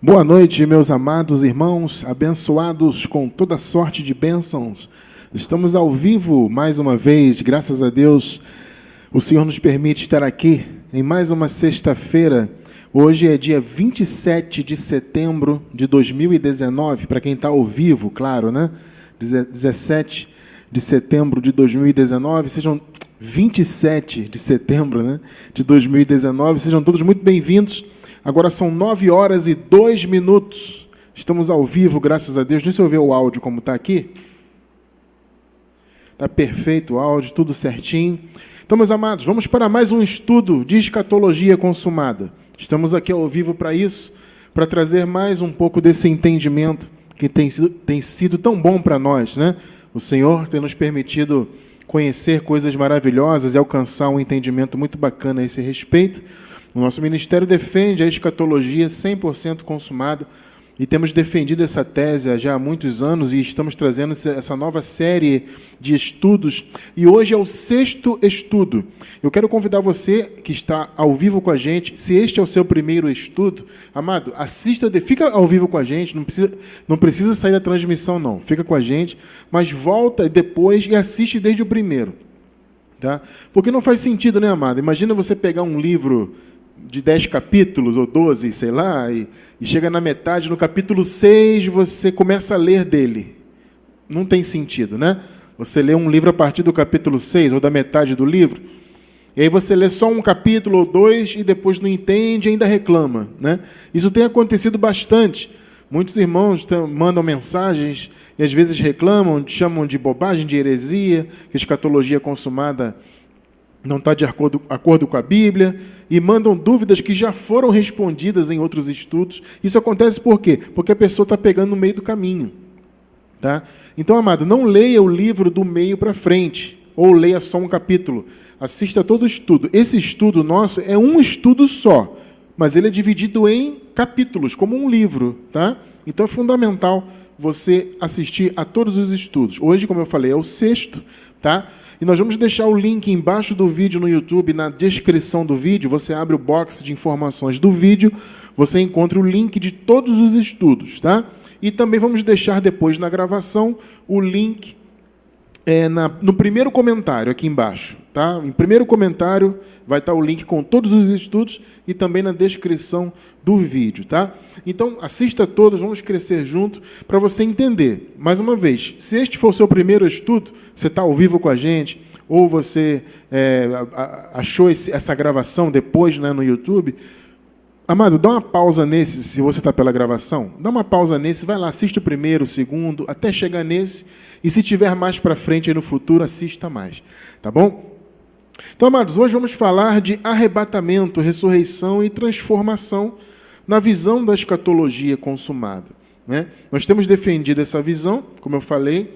Boa noite, meus amados irmãos, abençoados com toda sorte de bênçãos. Estamos ao vivo mais uma vez, graças a Deus. O Senhor nos permite estar aqui em mais uma sexta-feira. Hoje é dia 27 de setembro de 2019, para quem está ao vivo, claro, né? 17 de setembro de 2019, sejam 27 de setembro, né? De 2019, sejam todos muito bem-vindos. Agora são 9h02. Estamos ao vivo, graças a Deus. Deixa eu ver o áudio como está aqui. Está perfeito o áudio, tudo certinho. Então, meus amados, vamos para mais um estudo de escatologia consumada. Estamos aqui ao vivo para isso, para trazer mais um pouco desse entendimento que tem sido tão bom para nós, né? O Senhor tem nos permitido conhecer coisas maravilhosas e alcançar um entendimento muito bacana a esse respeito. O nosso ministério defende a escatologia 100% consumada e temos defendido essa tese já há muitos anos e estamos trazendo essa nova série de estudos. E hoje é o 6º estudo. Eu quero convidar você que está ao vivo com a gente, se este é o seu primeiro estudo, amado, assista, fica ao vivo com a gente, não precisa sair da transmissão não, fica com a gente, mas volta depois e assiste desde o primeiro. Tá? Porque não faz sentido, né, amado? Imagina você pegar um livro de 10 capítulos, ou 12, sei lá, e chega na metade, no capítulo 6, você começa a ler dele. Não tem sentido, né? Você lê um livro a partir do capítulo 6, ou da metade do livro, e aí você lê só um capítulo ou 2, e depois não entende e ainda reclama, né? Isso tem acontecido bastante. Muitos irmãos mandam mensagens, e às vezes reclamam, chamam de bobagem, de heresia, que a escatologia consumada não está de acordo com a Bíblia, e mandam dúvidas que já foram respondidas em outros estudos. Isso acontece por quê? Porque a pessoa está pegando no meio do caminho. Tá? Então, amado, não leia o livro do meio para frente, ou leia só um capítulo. Assista todo o estudo. Esse estudo nosso é um estudo só, mas ele é dividido em capítulos, como um livro. Tá? Então, é fundamental você assistir a todos os estudos. Hoje, como eu falei, é o 6º, tá? E nós vamos deixar o link embaixo do vídeo no YouTube, na descrição do vídeo. Você abre o box de informações do vídeo, você encontra o link de todos os estudos, tá? E também vamos deixar depois na gravação o link no primeiro comentário aqui embaixo, tá? Em primeiro comentário vai estar o link com todos os estudos e também na descrição do vídeo, tá? Então, assista todos, vamos crescer junto para você entender. Mais uma vez, se este for o seu primeiro estudo, você está ao vivo com a gente, ou você achou essa gravação depois, né, no YouTube, amado, dá uma pausa nesse, se você está pela gravação, dá uma pausa nesse, vai lá, assiste o primeiro, o segundo, até chegar nesse, e se tiver mais para frente aí no futuro, assista mais, tá bom? Então, amados, hoje vamos falar de arrebatamento, ressurreição e transformação na visão da escatologia consumada, né? Nós temos defendido essa visão, como eu falei,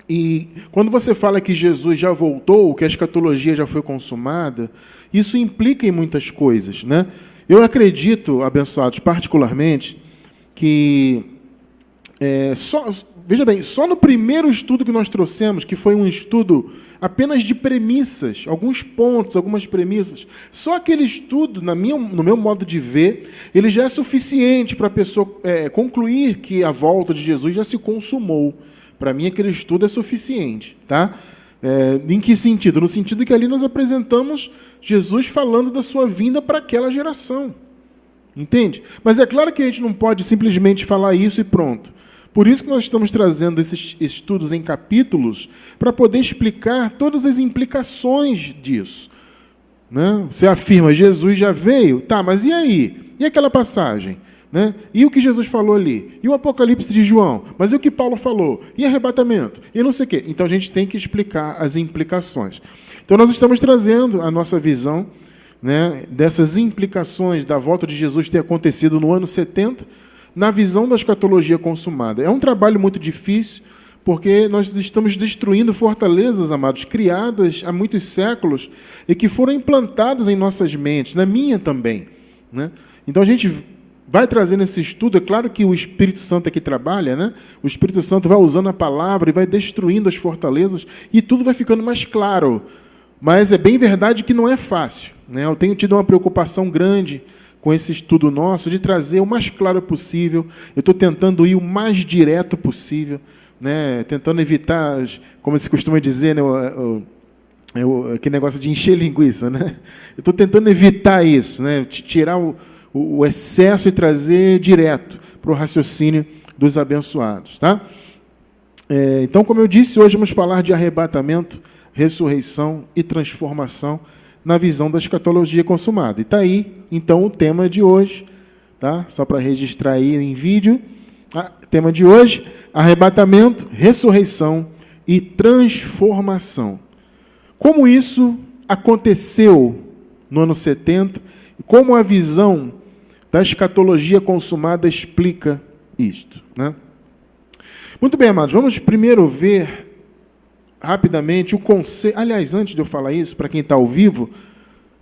e quando você fala que Jesus já voltou, que a escatologia já foi consumada, isso implica em muitas coisas, né? Eu acredito, abençoados, particularmente, que veja bem, só no primeiro estudo que nós trouxemos, que foi um estudo apenas de premissas, alguns pontos, algumas premissas, só aquele estudo, no meu modo de ver, ele já é suficiente para a pessoa concluir que a volta de Jesus já se consumou. Para mim, aquele estudo é suficiente, tá? Em que sentido? No sentido que ali nós apresentamos Jesus falando da sua vinda para aquela geração. Entende? Mas é claro que a gente não pode simplesmente falar isso e pronto. Por isso que nós estamos trazendo esses estudos em capítulos para poder explicar todas as implicações disso. Né? Você afirma, Jesus já veio, tá, mas e aí? E aquela passagem? Né? E o que Jesus falou ali? E o Apocalipse de João? Mas e o que Paulo falou? E arrebatamento? E não sei o quê. Então a gente tem que explicar as implicações. Então nós estamos trazendo a nossa visão, né, dessas implicações da volta de Jesus ter acontecido no ano 70, na visão da escatologia consumada. É um trabalho muito difícil, porque nós estamos destruindo fortalezas, amados, criadas há muitos séculos e que foram implantadas em nossas mentes, na minha também, né? Então a gente vai trazendo esse estudo, é claro que o Espírito Santo é que trabalha, né? O Espírito Santo vai usando a palavra e vai destruindo as fortalezas e tudo vai ficando mais claro. Mas é bem verdade que não é fácil, né? Eu tenho tido uma preocupação grande com esse estudo nosso, de trazer o mais claro possível. Eu estou tentando ir o mais direto possível, né? Tentando evitar, como se costuma dizer, né? Aquele negócio de encher linguiça, né? Eu estou tentando evitar isso, né? Tirar o excesso e trazer direto para o raciocínio dos abençoados. Tá? Então, como eu disse, hoje vamos falar de arrebatamento, ressurreição e transformação na visão da escatologia consumada. E está aí, então, o tema de hoje, tá? Só para registrar aí em vídeo. Tema de hoje, arrebatamento, ressurreição e transformação. Como isso aconteceu no ano 70 e como a visão da escatologia consumada explica isto, né? Muito bem, amados, vamos primeiro ver rapidamente o conceito. Aliás, antes de eu falar isso, para quem está ao vivo,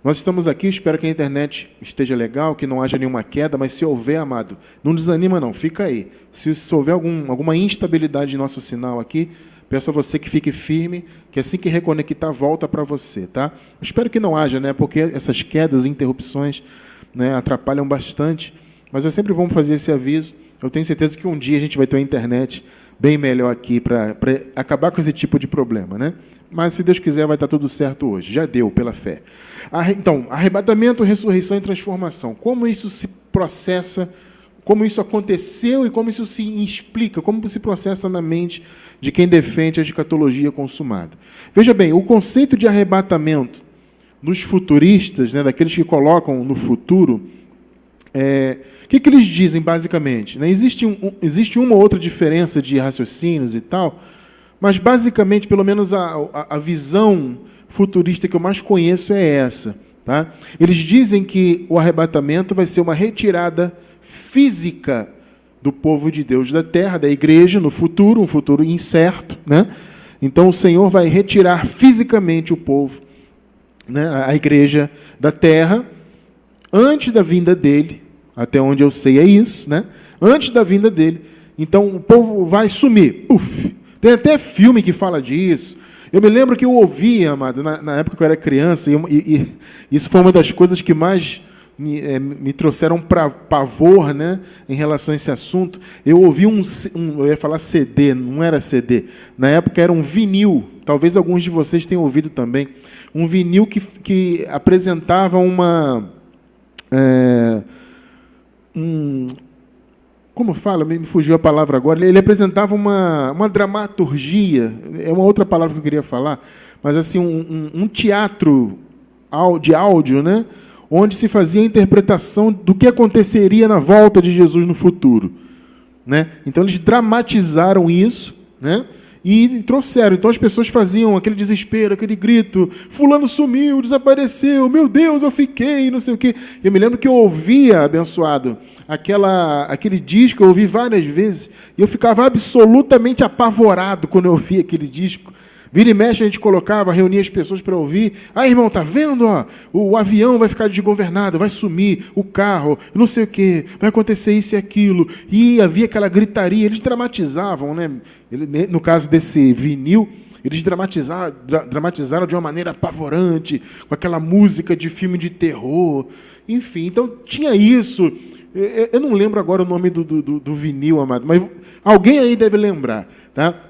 nós estamos aqui, espero que a internet esteja legal, que não haja nenhuma queda, mas se houver, amado, não desanima não, fica aí. Se houver alguma instabilidade de nosso sinal aqui, peço a você que fique firme, que assim que reconectar, volta para você, tá? Espero que não haja, né? Porque essas quedas, interrupções, né, atrapalham bastante, mas é sempre bom fazer esse aviso. Eu tenho certeza que um dia a gente vai ter uma internet bem melhor aqui para acabar com esse tipo de problema, né? Mas, se Deus quiser, vai estar tudo certo hoje. Já deu, pela fé. Então, arrebatamento, ressurreição e transformação. Como isso se processa, como isso aconteceu e como isso se explica, como se processa na mente de quem defende a escatologia consumada. Veja bem, o conceito de arrebatamento dos futuristas, né, daqueles que colocam no futuro, o que eles dizem, basicamente? Né? Existe uma ou outra diferença de raciocínios e tal, mas, basicamente, pelo menos a visão futurista que eu mais conheço é essa. Tá? Eles dizem que o arrebatamento vai ser uma retirada física do povo de Deus da terra, da igreja, no futuro, um futuro incerto. Né? Então, o Senhor vai retirar fisicamente o povo, né, a igreja da terra, antes da vinda dele, até onde eu sei é isso, né? Antes da vinda dele. Então, o povo vai sumir. Puf. Tem até filme que fala disso. Eu me lembro que eu ouvia, amado, na época que eu era criança, e isso foi uma das coisas que mais me trouxeram pavor, né, em relação a esse assunto. Eu ouvi eu ia falar CD, não era CD. Na época era um vinil. Talvez alguns de vocês tenham ouvido também. Um vinil que apresentava como fala? Me fugiu a palavra agora. Ele apresentava uma dramaturgia, é uma outra palavra que eu queria falar, mas assim, um teatro de áudio, né? Onde se fazia a interpretação do que aconteceria na volta de Jesus no futuro. Né? Então, eles dramatizaram isso, né? E trouxeram. Então, as pessoas faziam aquele desespero, aquele grito, fulano sumiu, desapareceu, meu Deus, eu fiquei, não sei o quê. Eu me lembro que eu ouvia, abençoado, aquele disco, eu ouvi várias vezes, e eu ficava absolutamente apavorado quando eu ouvia aquele disco. Vira e mexe, a gente colocava, reunia as pessoas para ouvir. Irmão, tá vendo? Ó, o avião vai ficar desgovernado, vai sumir, o carro, não sei o quê, vai acontecer isso e aquilo. E havia aquela gritaria, eles dramatizavam, né? No caso desse vinil, eles dramatizaram de uma maneira apavorante, com aquela música de filme de terror. Enfim, então tinha isso. Eu não lembro agora o nome do vinil, amado, mas alguém aí deve lembrar, tá?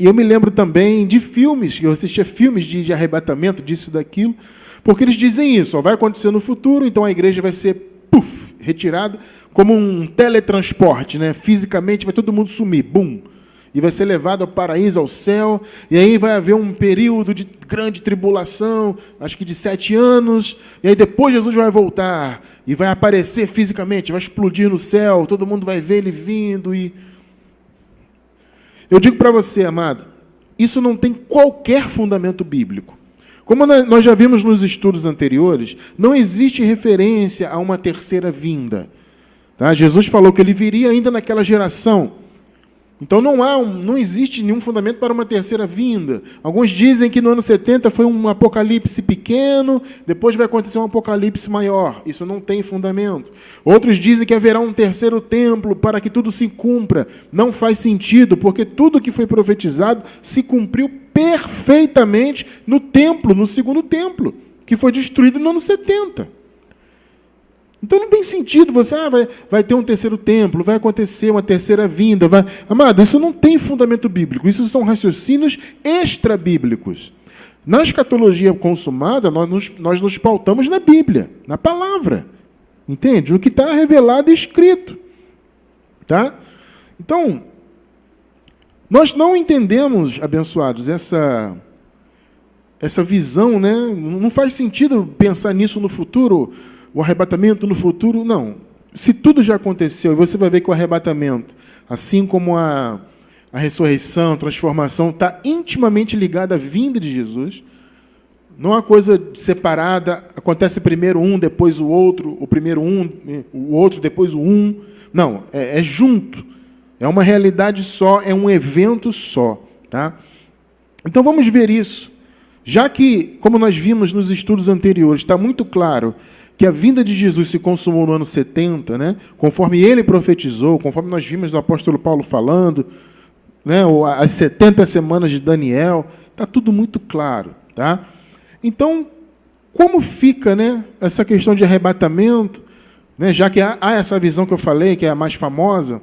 E eu me lembro também de filmes, eu assistia filmes de arrebatamento, disso e daquilo, porque eles dizem isso, vai acontecer no futuro, então a igreja vai ser retirada, como um teletransporte, né? Fisicamente vai todo mundo sumir, e vai ser levado ao paraíso, ao céu, e aí vai haver um período de grande tribulação, acho que de 7 anos, e aí depois Jesus vai voltar, e vai aparecer fisicamente, vai explodir no céu, todo mundo vai ver ele vindo, e... Eu digo para você, amado, isso não tem qualquer fundamento bíblico. Como nós já vimos nos estudos anteriores, não existe referência a uma terceira vinda. Tá? Jesus falou que ele viria ainda naquela geração. Então não existe nenhum fundamento para uma terceira vinda. Alguns dizem que no ano 70 foi um apocalipse pequeno, depois vai acontecer um apocalipse maior. Isso não tem fundamento. Outros dizem que haverá um terceiro templo para que tudo se cumpra. Não faz sentido, porque tudo que foi profetizado se cumpriu perfeitamente no templo, no segundo templo, que foi destruído no ano 70. Então não tem sentido você, vai ter um terceiro templo, vai acontecer uma terceira vinda. Amado, isso não tem fundamento bíblico. Isso são raciocínios extra-bíblicos. Na escatologia consumada, nós nos pautamos na Bíblia, na palavra. Entende? O que está revelado e escrito. Tá? Então, nós não entendemos, abençoados, essa visão, né? Não faz sentido pensar nisso no futuro, o arrebatamento no futuro, não. Se tudo já aconteceu, você vai ver que o arrebatamento, assim como a ressurreição, a transformação, está intimamente ligada à vinda de Jesus. Não é uma coisa separada, acontece primeiro um, depois o outro, o primeiro um, o outro, depois o um. Não, é junto. É uma realidade só, é um evento só. Tá? Então vamos ver isso. Já que, como nós vimos nos estudos anteriores, está muito claro que a vinda de Jesus se consumou no ano 70, né? Conforme ele profetizou, conforme nós vimos o apóstolo Paulo falando, né? As 70 semanas de Daniel, está tudo muito claro. Tá? Então, como fica, né, essa questão de arrebatamento, né? Já que há essa visão que eu falei, que é a mais famosa,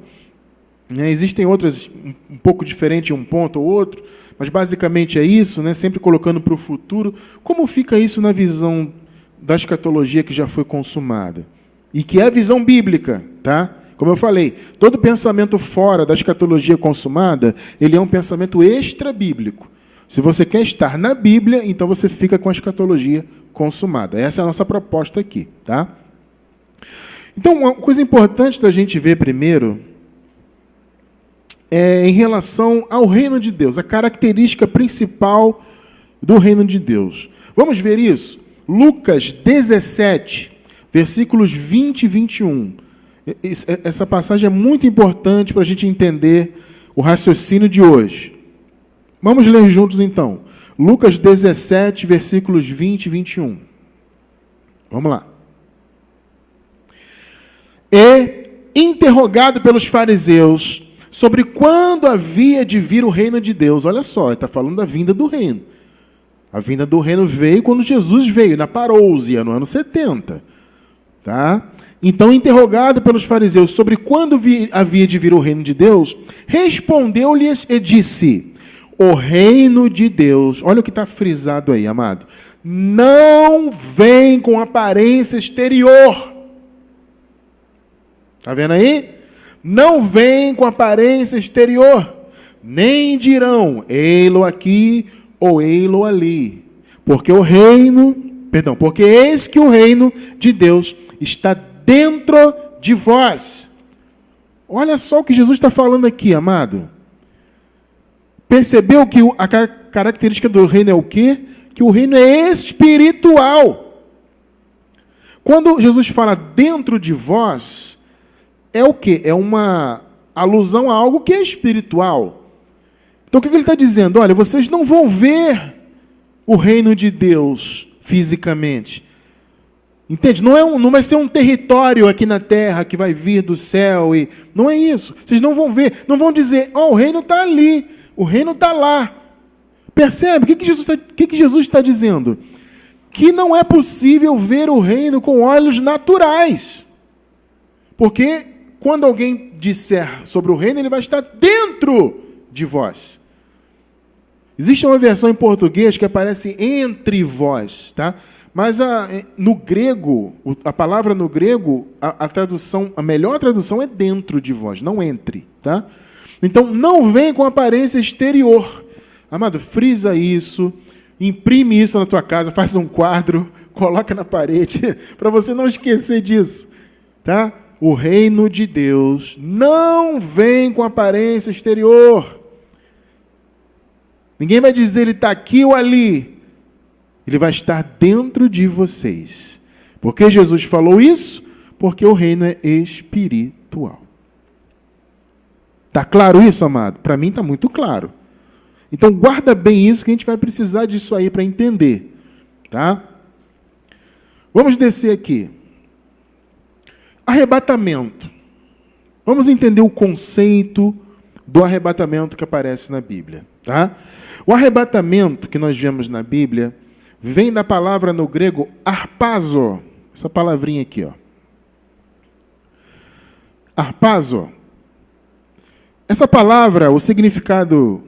né? Existem outras um pouco diferentes, um ponto ou outro, mas basicamente é isso, né? Sempre colocando para o futuro. Como fica isso na visão da escatologia que já foi consumada? E que é a visão bíblica, tá? Como eu falei, todo pensamento fora da escatologia consumada, ele é um pensamento extra-bíblico. Se você quer estar na Bíblia, então você fica com a escatologia consumada. Essa é a nossa proposta aqui, tá? Então, uma coisa importante da gente ver primeiro é em relação ao reino de Deus, a característica principal do reino de Deus. Vamos ver isso? Lucas 17, versículos 20 e 21. Essa passagem é muito importante para a gente entender o raciocínio de hoje. Vamos ler juntos, então. Lucas 17, versículos 20 e 21. Vamos lá. E, interrogado pelos fariseus sobre quando havia de vir o reino de Deus, olha só, ele está falando da vinda do reino. A vinda do reino veio quando Jesus veio, na parousia, no ano 70. Tá? Então, interrogado pelos fariseus sobre quando havia de vir o reino de Deus, respondeu-lhes e disse: o reino de Deus, olha o que está frisado aí, amado, não vem com aparência exterior. Está vendo aí? Não vem com aparência exterior, nem dirão, ei-lo aqui ou ei-lo ali, porque eis que o reino de Deus está dentro de vós. Olha só o que Jesus está falando aqui, amado. Percebeu que a característica do reino é o quê? Que o reino é espiritual. Quando Jesus fala dentro de vós, é o quê? É uma alusão a algo que é espiritual. Então o que ele está dizendo? Olha, vocês não vão ver o reino de Deus fisicamente. Entende? Não vai ser um território aqui na terra que vai vir do céu. Não é isso. Vocês não vão ver. Não vão dizer, o reino está ali. O reino está lá. Percebe? O que Jesus está dizendo? Que não é possível ver o reino com olhos naturais. Porque quando alguém disser sobre o reino, ele vai estar dentro de vós. Existe uma versão em português que aparece entre vós, tá? Mas no grego, a palavra no grego, a melhor tradução é dentro de vós, não entre, tá? Então, não vem com aparência exterior. Amado, frisa isso, imprime isso na tua casa, faz um quadro, coloca na parede, para você não esquecer disso, tá? O reino de Deus não vem com aparência exterior. Ninguém vai dizer ele está aqui ou ali. Ele vai estar dentro de vocês. Por que Jesus falou isso? Porque o reino é espiritual. Está claro isso, amado? Para mim está muito claro. Então guarda bem isso, que a gente vai precisar disso aí para entender. Tá? Vamos descer aqui. Arrebatamento. Vamos entender o conceito do arrebatamento que aparece na Bíblia. Tá? O arrebatamento que nós vemos na Bíblia vem da palavra no grego harpazo. Essa palavrinha aqui, ó. Harpazo. Essa palavra, o significado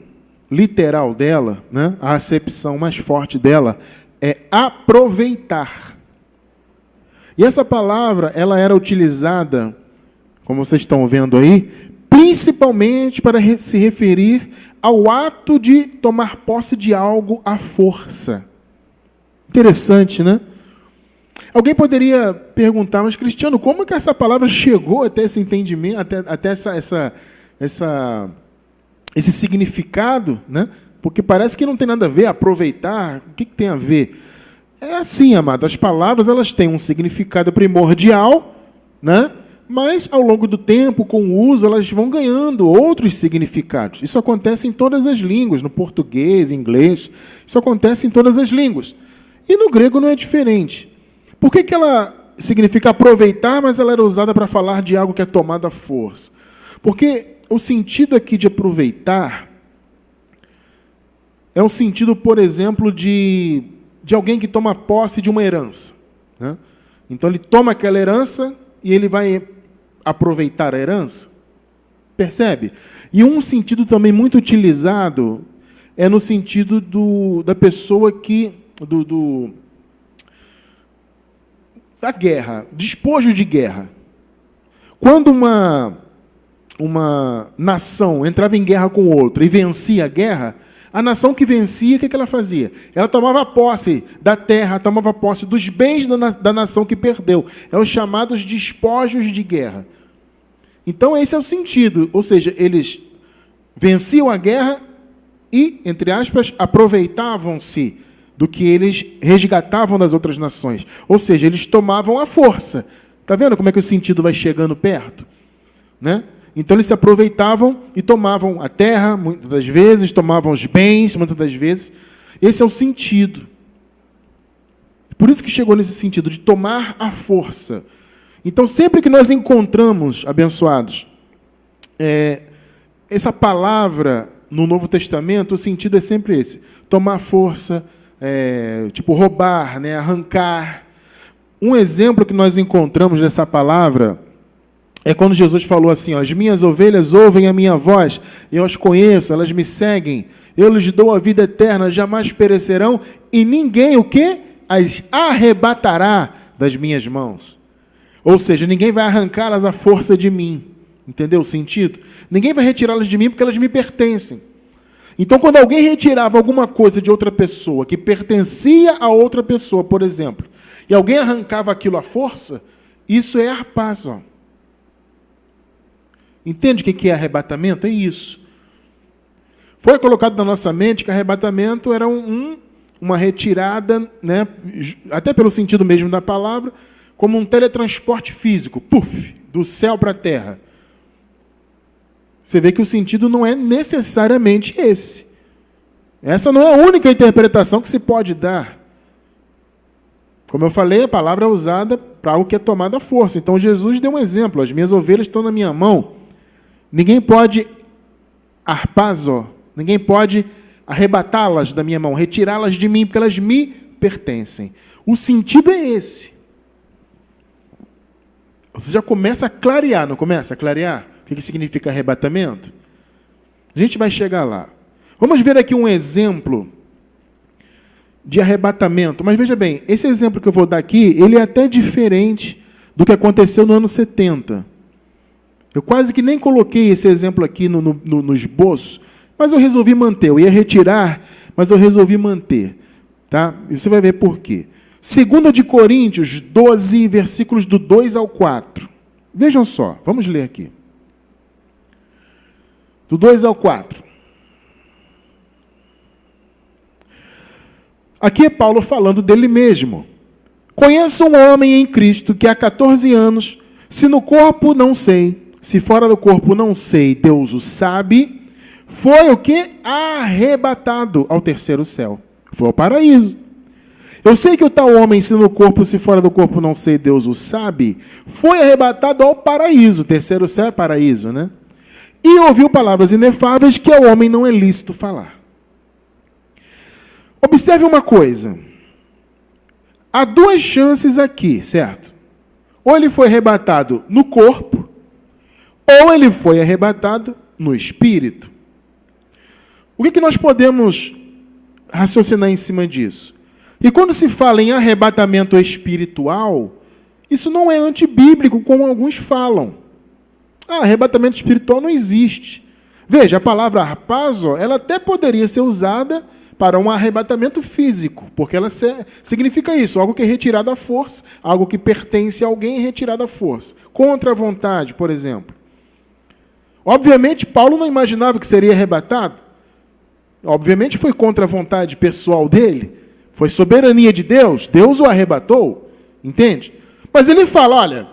literal dela, né, a acepção mais forte dela, é aproveitar. E essa palavra, ela era utilizada, como vocês estão vendo aí, principalmente para se referir ao ato de tomar posse de algo à força. Interessante, né? Alguém poderia perguntar, mas Cristiano, como que essa palavra chegou até esse entendimento, até esse significado, né? Porque parece que não tem nada a ver, aproveitar, o que tem a ver? É assim, amado, as palavras elas têm um significado primordial, né? Mas ao longo do tempo, com o uso, elas vão ganhando outros significados. Isso acontece em todas as línguas, no português, inglês, isso acontece em todas as línguas. E no grego não é diferente. Por que ela significa aproveitar, mas ela era usada para falar de algo que é tomado à força? Porque o sentido aqui de aproveitar é um sentido, por exemplo, de alguém que toma posse de uma herança, né? Então ele toma aquela herança e ele vai aproveitar a herança. Percebe? E um sentido também muito utilizado é no sentido da pessoa que... da guerra, despojo de guerra. Quando uma nação entrava em guerra com outra e vencia a guerra, a nação que vencia, o que ela fazia? Ela tomava posse da terra, tomava posse dos bens da nação que perdeu. É os chamados despojos de guerra. Então, esse é o sentido. Ou seja, eles venciam a guerra e, entre aspas, aproveitavam-se do que eles resgatavam das outras nações. Ou seja, eles tomavam a força. Está vendo como é que o sentido vai chegando perto? Né? Então, eles se aproveitavam e tomavam a terra, muitas das vezes, tomavam os bens, muitas das vezes. Esse é o sentido. Por isso que chegou nesse sentido, de tomar a força. Então, sempre que nós encontramos, abençoados, essa palavra no Novo Testamento, o sentido é sempre esse. Tomar força, tipo roubar, né, arrancar. Um exemplo que nós encontramos nessa palavra é quando Jesus falou assim, ó, as minhas ovelhas ouvem a minha voz, eu as conheço, elas me seguem, eu lhes dou a vida eterna, jamais perecerão, e ninguém o quê? As arrebatará das minhas mãos. Ou seja, ninguém vai arrancá-las à força de mim. Entendeu o sentido? Ninguém vai retirá-las de mim porque elas me pertencem. Então, quando alguém retirava alguma coisa de outra pessoa, que pertencia a outra pessoa, por exemplo, e alguém arrancava aquilo à força, isso é harpazo. Entende o que é arrebatamento? É isso. Foi colocado na nossa mente que arrebatamento era uma retirada, né, até pelo sentido mesmo da palavra, como um teletransporte físico, puf, do céu para a terra. Você vê que o sentido não é necessariamente esse. Essa não é a única interpretação que se pode dar. Como eu falei, a palavra é usada para algo que é tomado à força. Então, Jesus deu um exemplo. As minhas ovelhas estão na minha mão. Ninguém pode harpazo, ninguém pode arrebatá-las da minha mão, retirá-las de mim, porque elas me pertencem. O sentido é esse. Você já começa a clarear, não começa a clarear? O que significa arrebatamento? A gente vai chegar lá. Vamos ver aqui um exemplo de arrebatamento. Mas veja bem, esse exemplo que eu vou dar aqui, ele é até diferente do que aconteceu no ano 70. Eu quase que nem coloquei esse exemplo aqui no esboço, mas eu resolvi manter. Eu ia retirar, mas eu resolvi manter. Tá? E você vai ver por quê. 2 de Coríntios 12, versículos do 2 ao 4. Vejam só, vamos ler aqui. Do 2 ao 4. Aqui é Paulo falando dele mesmo. Conheço um homem em Cristo que há 14 anos, se no corpo não sei, se fora do corpo não sei, Deus o sabe, foi o que? Arrebatado ao terceiro céu. Foi ao paraíso. Eu sei que o tal homem, se no corpo, se fora do corpo não sei, Deus o sabe, foi arrebatado ao paraíso. O terceiro céu é paraíso, né? E ouviu palavras inefáveis que ao homem não é lícito falar. Observe uma coisa. Há duas chances aqui, certo? Ou ele foi arrebatado no corpo, ou ele foi arrebatado no Espírito. O que nós podemos raciocinar em cima disso? E quando se fala em arrebatamento espiritual, isso não é antibíblico, como alguns falam. Arrebatamento espiritual não existe. Veja, a palavra harpazo, ela até poderia ser usada para um arrebatamento físico, porque ela significa isso, algo que é retirado à força, algo que pertence a alguém e retirado à força. Contra a vontade, por exemplo. Obviamente, Paulo não imaginava que seria arrebatado. Obviamente, foi contra a vontade pessoal dele. Foi soberania de Deus. Deus o arrebatou. Entende? Mas ele fala, olha,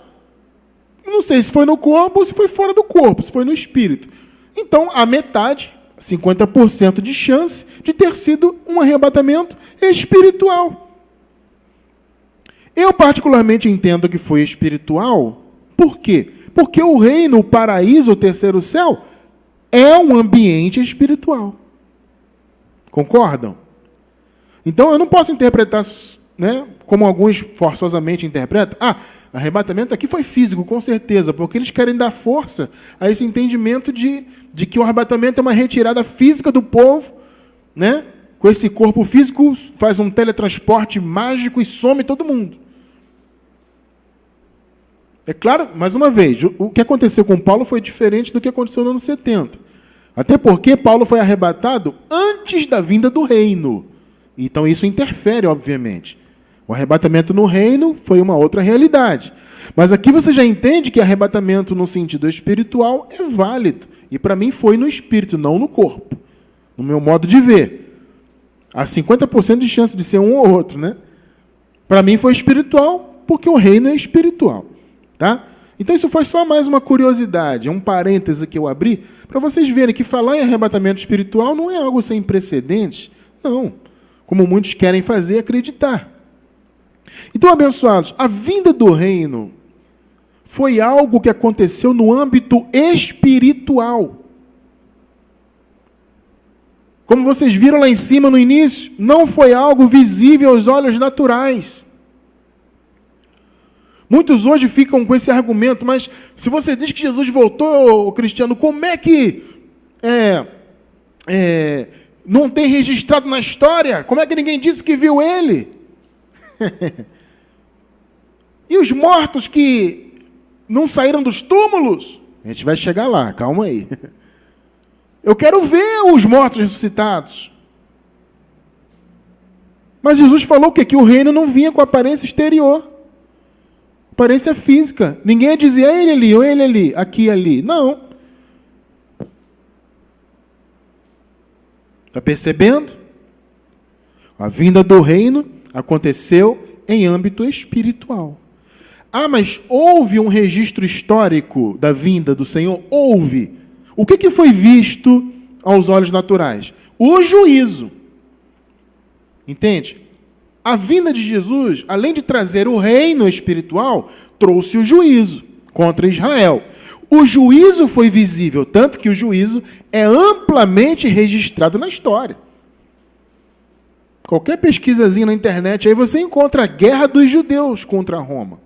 não sei se foi no corpo ou se foi fora do corpo, se foi no espírito. Então, a metade, 50% de chance de ter sido um arrebatamento espiritual. Eu particularmente entendo que foi espiritual. Por quê? Porque o reino, o paraíso, o terceiro céu, é um ambiente espiritual. Concordam? Então, eu não posso interpretar, né, como alguns forçosamente interpretam. Arrebatamento aqui foi físico, com certeza, porque eles querem dar força a esse entendimento de que o arrebatamento é uma retirada física do povo, né? Com esse corpo físico, faz um teletransporte mágico e some todo mundo. É claro, mais uma vez, o que aconteceu com Paulo foi diferente do que aconteceu no ano 70. Até porque Paulo foi arrebatado antes da vinda do reino. Então isso interfere, obviamente. O arrebatamento no reino foi uma outra realidade. Mas aqui você já entende que arrebatamento no sentido espiritual é válido. E para mim foi no espírito, não no corpo. No meu modo de ver. Há 50% de chance de ser um ou outro, né? Para mim foi espiritual, porque o reino é espiritual. Tá? Então isso foi só mais uma curiosidade, um parêntese que eu abri, para vocês verem que falar em arrebatamento espiritual não é algo sem precedentes. Não. Como muitos querem fazer acreditar. Então, abençoados, a vinda do reino foi algo que aconteceu no âmbito espiritual. Como vocês viram lá em cima no início, não foi algo visível aos olhos naturais. Muitos hoje ficam com esse argumento, mas se você diz que Jesus voltou, Cristiano, como é que não tem registrado na história? Como é que ninguém disse que viu ele? E os mortos que não saíram dos túmulos? A gente vai chegar lá, calma aí. Eu quero ver os mortos ressuscitados. Mas Jesus falou que o reino não vinha com aparência exterior. Aparência física. Ninguém dizia ele ali, ou ele ali, aqui e ali. Não. Está percebendo? A vinda do reino aconteceu em âmbito espiritual. Mas houve um registro histórico da vinda do Senhor? Houve. O que foi visto aos olhos naturais? O juízo. Entende? A vinda de Jesus, além de trazer o reino espiritual, trouxe o juízo contra Israel. O juízo foi visível, tanto que o juízo é amplamente registrado na história. Qualquer pesquisazinha na internet, aí você encontra a guerra dos judeus contra Roma.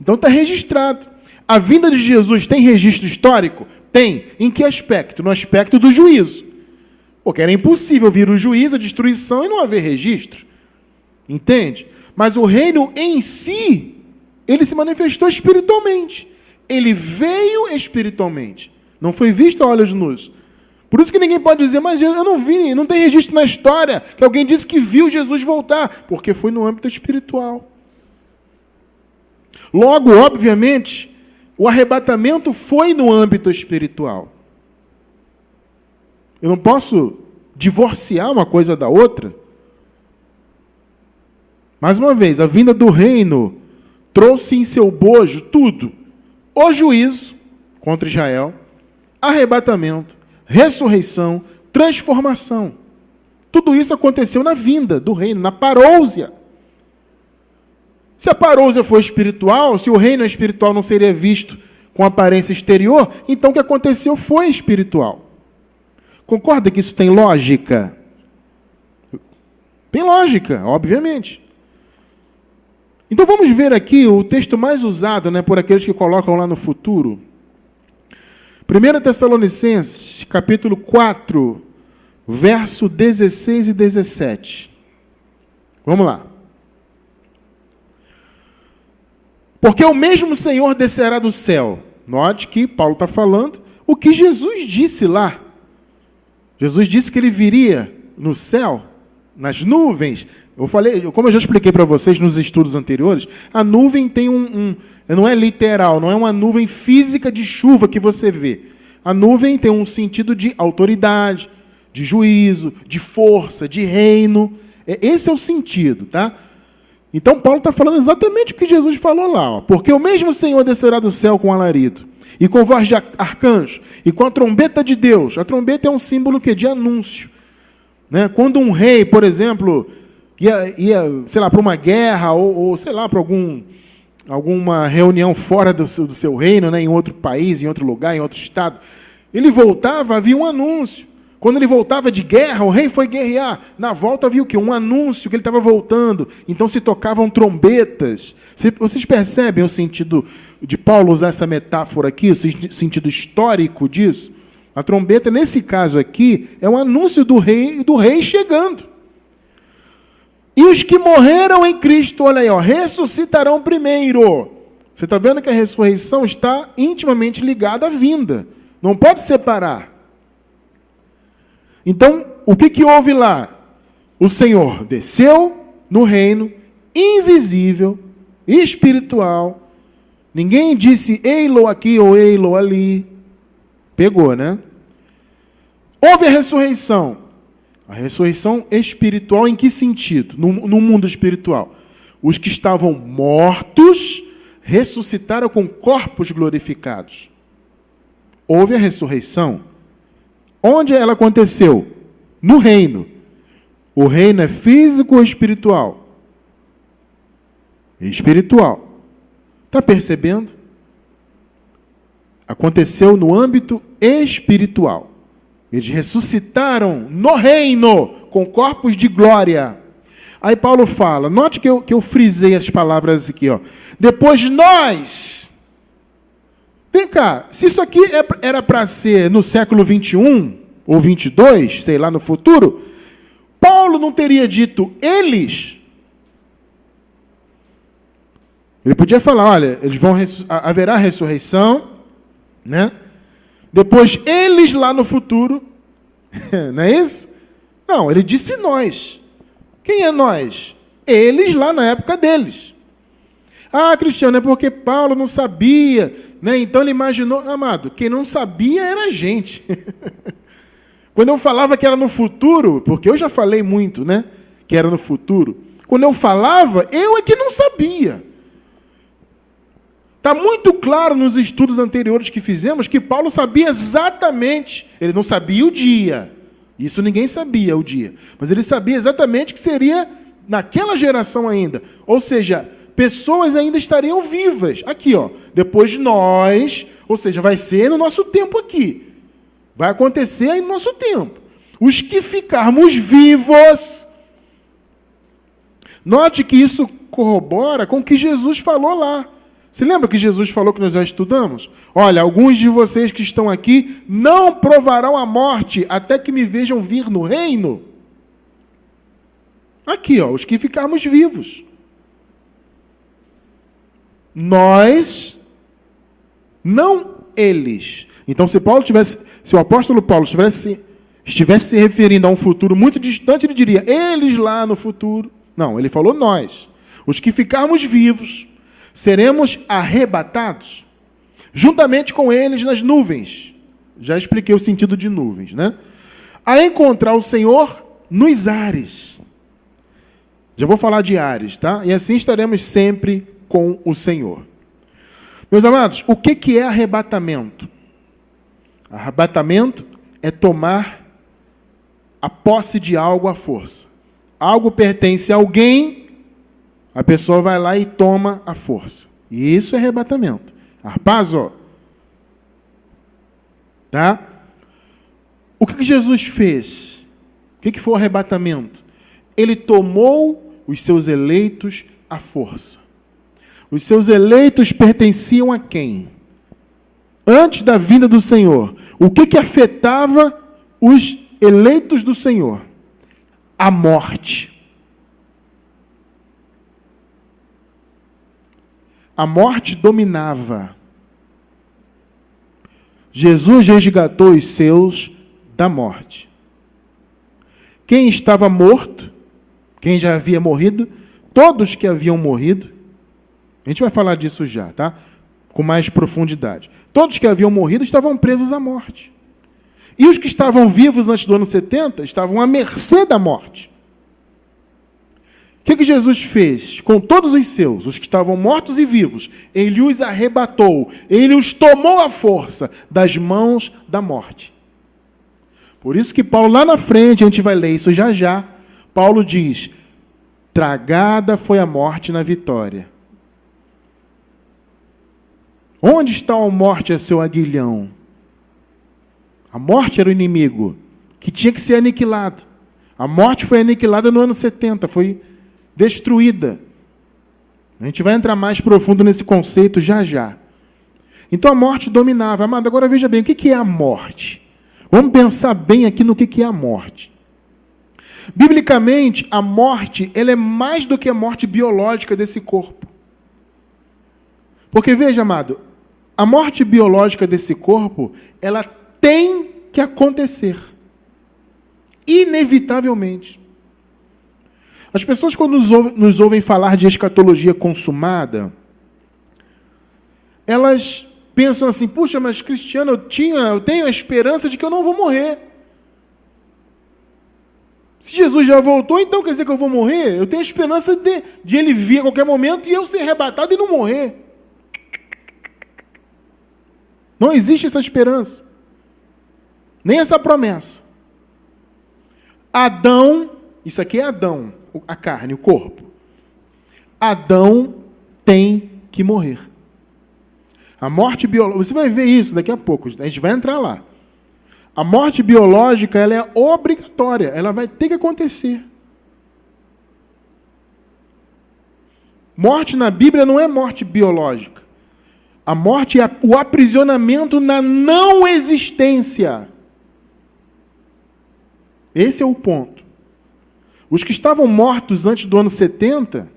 Então está registrado. A vinda de Jesus tem registro histórico? Tem. Em que aspecto? No aspecto do juízo. Porque era impossível vir o juízo, a destruição e não haver registro. Entende? Mas o reino em si, ele se manifestou espiritualmente. Ele veio espiritualmente. Não foi visto a olhos nus. Por isso que ninguém pode dizer, mas eu não vi, não tem registro na história que alguém disse que viu Jesus voltar, porque foi no âmbito espiritual. Logo, obviamente, o arrebatamento foi no âmbito espiritual. Eu não posso divorciar uma coisa da outra. Mais uma vez, a vinda do reino trouxe em seu bojo tudo. O juízo contra Israel, arrebatamento, ressurreição, transformação. Tudo isso aconteceu na vinda do reino, na parousia. Se a parousia for espiritual, se o reino espiritual não seria visto com aparência exterior, então o que aconteceu foi espiritual. Concorda que isso tem lógica? Tem lógica, obviamente. Então vamos ver aqui o texto mais usado, né, por aqueles que colocam lá no futuro. 1 Tessalonicenses, capítulo 4, verso 16 e 17. Vamos lá. Porque o mesmo Senhor descerá do céu. Note que Paulo está falando o que Jesus disse lá. Jesus disse que ele viria no céu, nas nuvens. Eu falei, como eu já expliquei para vocês nos estudos anteriores, a nuvem tem não é literal, não é uma nuvem física de chuva que você vê. A nuvem tem um sentido de autoridade, de juízo, de força, de reino. Esse é o sentido, tá? Então, Paulo está falando exatamente o que Jesus falou lá. Ó. Porque o mesmo Senhor descerá do céu com alarido, e com voz de arcanjo, e com a trombeta de Deus. A trombeta é um símbolo de anúncio. Né? Quando um rei, por exemplo, ia sei lá, para uma guerra, ou sei lá, para alguma reunião fora do seu reino, né? Em outro país, em outro lugar, em outro estado, ele voltava, havia um anúncio. Quando ele voltava de guerra, o rei foi guerrear. Na volta havia o quê? Um anúncio que ele estava voltando. Então se tocavam trombetas. Vocês percebem o sentido de Paulo usar essa metáfora aqui, o sentido histórico disso? A trombeta, nesse caso aqui, é um anúncio do rei chegando. E os que morreram em Cristo, olha aí, ó, ressuscitarão primeiro. Você está vendo que a ressurreição está intimamente ligada à vinda. Não pode separar. Então, o que houve lá? O Senhor desceu no reino invisível, espiritual. Ninguém disse Eilo aqui ou Eilo ali. Pegou, né? Houve a ressurreição. A ressurreição espiritual em que sentido? No mundo espiritual. Os que estavam mortos ressuscitaram com corpos glorificados. Houve a ressurreição. Onde ela aconteceu? No reino. O reino é físico ou espiritual? Espiritual. Está percebendo? Aconteceu no âmbito espiritual. Eles ressuscitaram no reino, com corpos de glória. Aí Paulo fala, note que eu frisei as palavras aqui, ó. Depois nós... Vem cá, se isso aqui era para ser no século 21 ou 22, sei lá, no futuro, Paulo não teria dito eles? Ele podia falar, olha, haverá ressurreição, né? Depois eles lá no futuro, não é isso? Não, ele disse nós. Quem é nós? Eles lá na época deles. Ah, Cristiano, é porque Paulo não sabia, né? Então ele imaginou... Amado, quem não sabia era a gente. Quando eu falava que era no futuro, porque eu já falei muito, né? Que era no futuro. Quando eu falava, eu é que não sabia. Está muito claro nos estudos anteriores que fizemos que Paulo sabia exatamente. Ele não sabia o dia. Isso ninguém sabia o dia. Mas ele sabia exatamente que seria naquela geração ainda. Ou seja... pessoas ainda estariam vivas. Aqui, ó. Depois de nós, ou seja, vai ser no nosso tempo aqui. Vai acontecer aí no nosso tempo. Os que ficarmos vivos. Note que isso corrobora com o que Jesus falou lá. Você lembra que Jesus falou que nós já estudamos? Olha, alguns de vocês que estão aqui não provarão a morte até que me vejam vir no reino. Aqui, ó, os que ficarmos vivos. Nós, não eles. Então, se o apóstolo Paulo estivesse se referindo a um futuro muito distante, ele diria, eles lá no futuro. Não, ele falou nós. Os que ficarmos vivos, seremos arrebatados, juntamente com eles nas nuvens. Já expliquei o sentido de nuvens, né? A encontrar o Senhor nos ares. Já vou falar de ares, tá? E assim estaremos sempre com o Senhor. Meus amados, o que é arrebatamento? Arrebatamento é tomar a posse de algo à força. Algo pertence a alguém, a pessoa vai lá e toma a força. E isso é arrebatamento. Arpazo. Tá? O que Jesus fez? O que foi o arrebatamento? Ele tomou os seus eleitos à força. Os seus eleitos pertenciam a quem? antes da vinda do Senhor, o que afetava os eleitos do Senhor? A morte. A morte dominava. Jesus resgatou os seus da morte. Quem estava morto, quem já havia morrido, todos que haviam morrido, a gente vai falar disso já, tá? Com mais profundidade. Todos que haviam morrido estavam presos à morte. E os que estavam vivos antes do ano 70 estavam à mercê da morte. O que Jesus fez com todos os seus, os que estavam mortos e vivos? Ele os arrebatou, ele os tomou à força das mãos da morte. Por isso que Paulo, lá na frente, a gente vai ler isso já já, Paulo diz, tragada foi a morte na vitória. Onde está a morte, a seu aguilhão? A morte era o inimigo, que tinha que ser aniquilado. A morte foi aniquilada no ano 70, foi destruída. A gente vai entrar mais profundo nesse conceito já já. Então a morte dominava. Amado, agora veja bem, o que é a morte? Vamos pensar bem aqui no que é a morte. Biblicamente, a morte ela é mais do que a morte biológica desse corpo. Porque veja, amado, a morte biológica desse corpo, ela tem que acontecer. Inevitavelmente. As pessoas, quando nos ouvem falar de escatologia consumada, elas pensam assim, puxa, mas Cristiano, eu tenho a esperança de que eu não vou morrer. Se Jesus já voltou, então quer dizer que eu vou morrer? Eu tenho a esperança de ele vir a qualquer momento e eu ser arrebatado e não morrer. Não existe essa esperança. Nem essa promessa. Adão, isso aqui é Adão, a carne, o corpo. Adão tem que morrer. A morte biológica, você vai ver isso daqui a pouco, a gente vai entrar lá. A morte biológica, ela é obrigatória, ela vai ter que acontecer. Morte na Bíblia não é morte biológica. A morte é o aprisionamento na não existência. Esse é o ponto. Os que estavam mortos antes do ano 70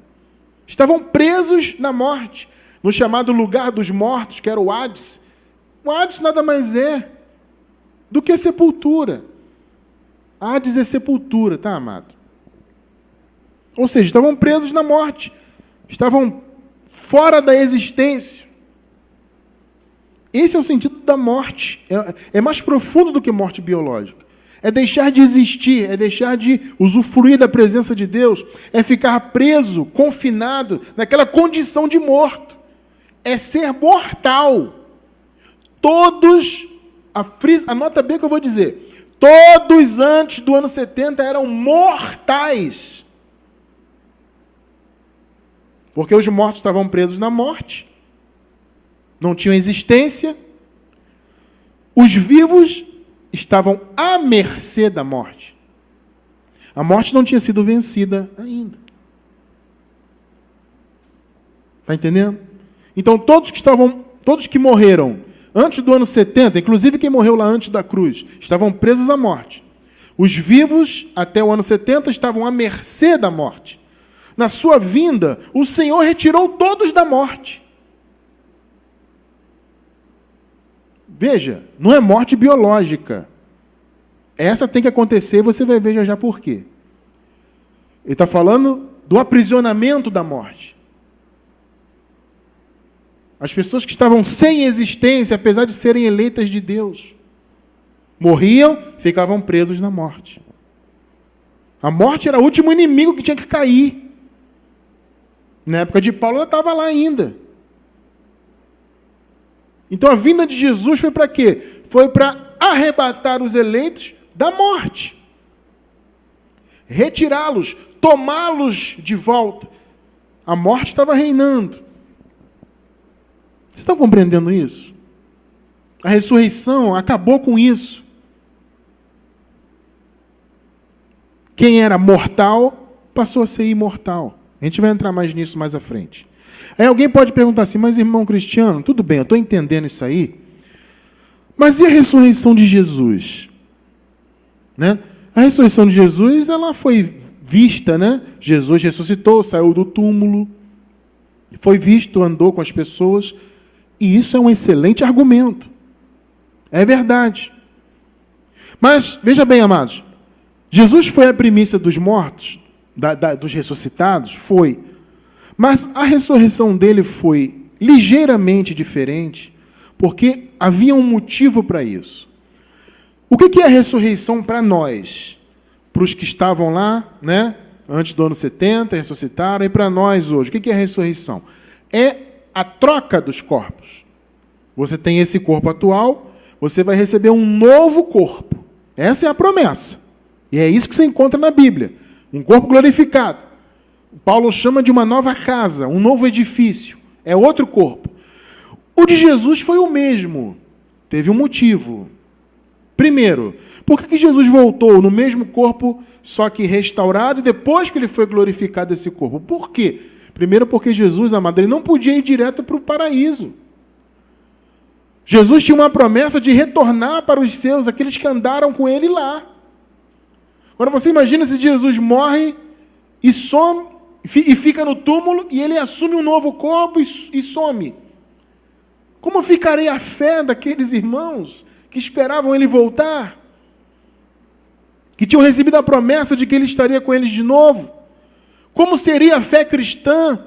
estavam presos na morte, no chamado lugar dos mortos, que era o Hades. O Hades nada mais é do que sepultura. Hades é sepultura, tá, amado? Ou seja, estavam presos na morte. Estavam fora da existência. Esse é o sentido da morte. É mais profundo do que morte biológica. É deixar de existir, é deixar de usufruir da presença de Deus, é ficar preso, confinado, naquela condição de morto. É ser mortal. Todos, anota bem o que eu vou dizer, todos antes do ano 70 eram mortais. Porque os mortos estavam presos na morte, não tinham existência. Os vivos estavam à mercê da morte. A morte não tinha sido vencida ainda. Está entendendo? Então, todos que morreram antes do ano 70, inclusive quem morreu lá antes da cruz, estavam presos à morte. Os vivos, até o ano 70, estavam à mercê da morte. Na sua vinda, o Senhor retirou todos da morte. Veja, não é morte biológica. Essa tem que acontecer e você vai ver já já por quê. Ele está falando do aprisionamento da morte. As pessoas que estavam sem existência, apesar de serem eleitas de Deus, morriam, ficavam presos na morte. A morte era o último inimigo que tinha que cair. Na época de Paulo, ela estava lá ainda. Então a vinda de Jesus foi para quê? Foi para arrebatar os eleitos da morte. Retirá-los, tomá-los de volta. A morte estava reinando. Vocês estão compreendendo isso? A ressurreição acabou com isso. Quem era mortal passou a ser imortal. A gente vai entrar mais nisso mais à frente. Aí alguém pode perguntar assim, mas irmão Cristiano, tudo bem, eu estou entendendo isso aí, Mas e a ressurreição de Jesus? Né? A ressurreição de Jesus, ela foi vista, né? Jesus ressuscitou, saiu do túmulo, foi visto, andou com as pessoas, e isso é um excelente argumento. É verdade. Mas, veja bem, amados, Jesus foi a primícia dos mortos, dos ressuscitados? Foi. Mas a ressurreição dele foi ligeiramente diferente, porque havia um motivo para isso. O que é a ressurreição para nós? Para os que estavam lá, né, antes do ano 70, ressuscitaram, e para nós hoje. O que é a ressurreição? É a troca dos corpos. Você tem esse corpo atual, você vai receber um novo corpo. Essa é a promessa. E é isso que você encontra na Bíblia. Um corpo glorificado. Paulo chama de uma nova casa, um novo edifício. É outro corpo. O de Jesus foi o mesmo. Teve um motivo. Primeiro, por que Jesus voltou no mesmo corpo, só que restaurado, e depois que ele foi glorificado esse corpo? Por quê? Primeiro, porque Jesus, amado, ele não podia ir direto para o paraíso. Jesus tinha uma promessa de retornar para os seus, aqueles que andaram com ele lá. Agora você imagina se Jesus morre e some, e fica no túmulo, e ele assume um novo corpo e some. Como ficaria a fé daqueles irmãos que esperavam ele voltar? Que tinham recebido a promessa de que ele estaria com eles de novo? Como seria a fé cristã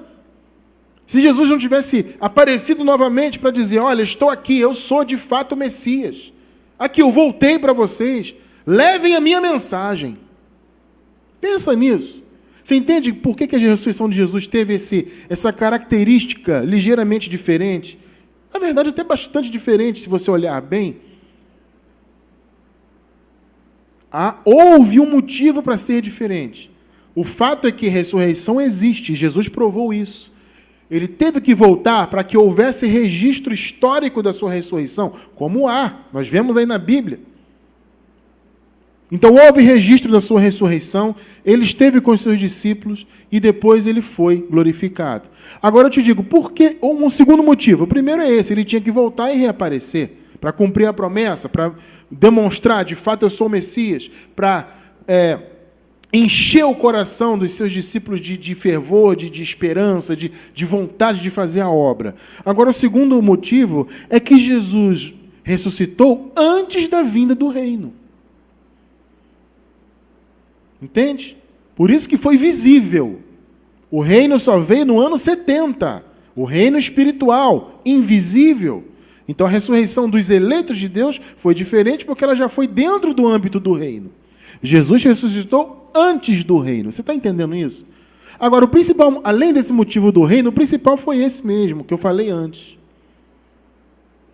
se Jesus não tivesse aparecido novamente para dizer: olha, estou aqui, eu sou de fato o Messias. Aqui, eu voltei para vocês. Levem a minha mensagem. Pensa nisso. Você entende por que a ressurreição de Jesus teve essa característica ligeiramente diferente? Na verdade, até bastante diferente, se você olhar bem. Houve um motivo para ser diferente. O fato é que ressurreição existe, Jesus provou isso. Ele teve que voltar para que houvesse registro histórico da sua ressurreição, como nós vemos aí na Bíblia. Então houve registro da sua ressurreição, ele esteve com os seus discípulos e depois ele foi glorificado. Agora eu te digo, por que? Um segundo motivo. O primeiro é esse, ele tinha que voltar e reaparecer, para cumprir a promessa, para demonstrar, de fato, eu sou o Messias, para encher o coração dos seus discípulos de fervor, de esperança, de vontade de fazer a obra. Agora, o segundo motivo é que Jesus ressuscitou antes da vinda do reino. Entende? Por isso que foi visível. O reino só veio no ano 70. O reino espiritual, invisível. Então a ressurreição dos eleitos de Deus foi diferente porque ela já foi dentro do âmbito do reino. Jesus ressuscitou antes do reino. Você está entendendo isso? Agora, o principal, além desse motivo do reino, o principal foi esse mesmo, que eu falei antes.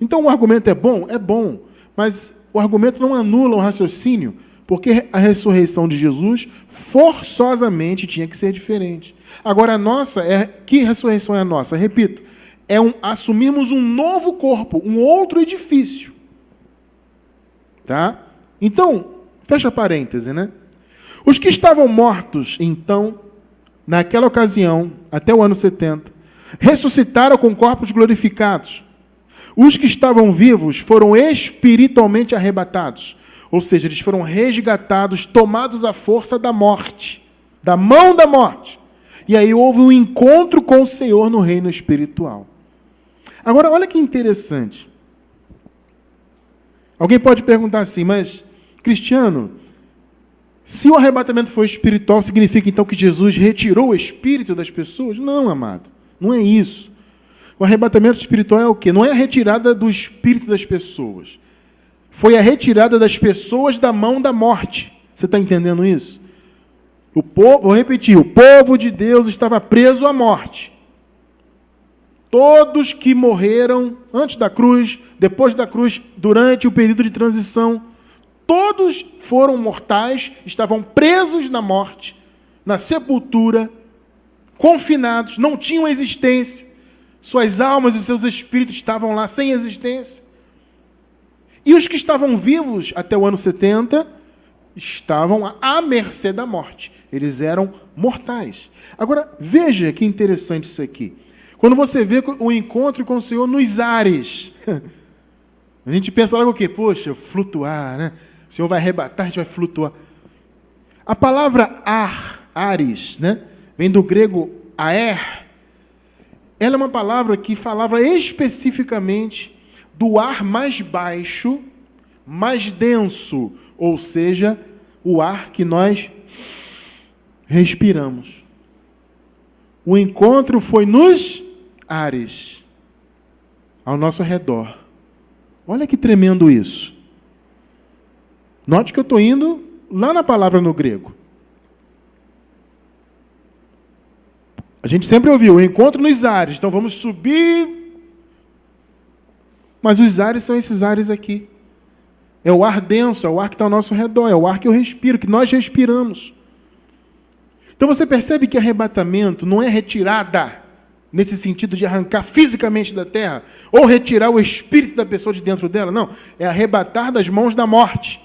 Então o argumento é bom? É bom. Mas o argumento não anula o raciocínio, porque a ressurreição de Jesus forçosamente tinha que ser diferente. Agora, a nossa, que ressurreição é a nossa? Repito, assumirmos um novo corpo, um outro edifício. Tá? Então, fecha parêntese, né? Os que estavam mortos, então, naquela ocasião, até o ano 70, ressuscitaram com corpos glorificados. Os que estavam vivos foram espiritualmente arrebatados. Ou seja, eles foram resgatados, tomados à força da morte, da mão da morte. E aí houve um encontro com o Senhor no reino espiritual. Agora, olha que interessante. Alguém pode perguntar assim, mas, Cristiano, se o arrebatamento foi espiritual, significa então que Jesus retirou o espírito das pessoas? Não, amado, não é isso. O arrebatamento espiritual é o quê? Não é a retirada do espírito das pessoas. Foi a retirada das pessoas da mão da morte. Você está entendendo isso? Vou repetir, o povo de Deus estava preso à morte. Todos que morreram antes da cruz, depois da cruz, durante o período de transição, todos foram mortais, estavam presos na morte, na sepultura, confinados, não tinham existência. Suas almas e seus espíritos estavam lá sem existência. E os que estavam vivos até o ano 70 estavam à mercê da morte. Eles eram mortais. Agora, veja que interessante isso aqui. Quando você vê o encontro com o Senhor nos ares, A gente pensa logo o quê? Poxa, flutuar, né? O Senhor vai arrebatar, a gente vai flutuar. A palavra ares, né? Vem do grego aer. Ela é uma palavra que falava especificamente do ar mais baixo, mais denso, ou seja, o ar que nós respiramos. O encontro foi nos ares, ao nosso redor. Olha que tremendo isso. Note que eu estou indo lá na palavra no grego. A gente sempre ouviu o encontro nos ares, então vamos subir. Mas os ares são esses ares aqui. É o ar denso, é o ar que está ao nosso redor, é o ar que eu respiro, que nós respiramos. Então você percebe que arrebatamento não é retirada, nesse sentido de arrancar fisicamente da terra, ou retirar o espírito da pessoa de dentro dela, não. É arrebatar das mãos da morte.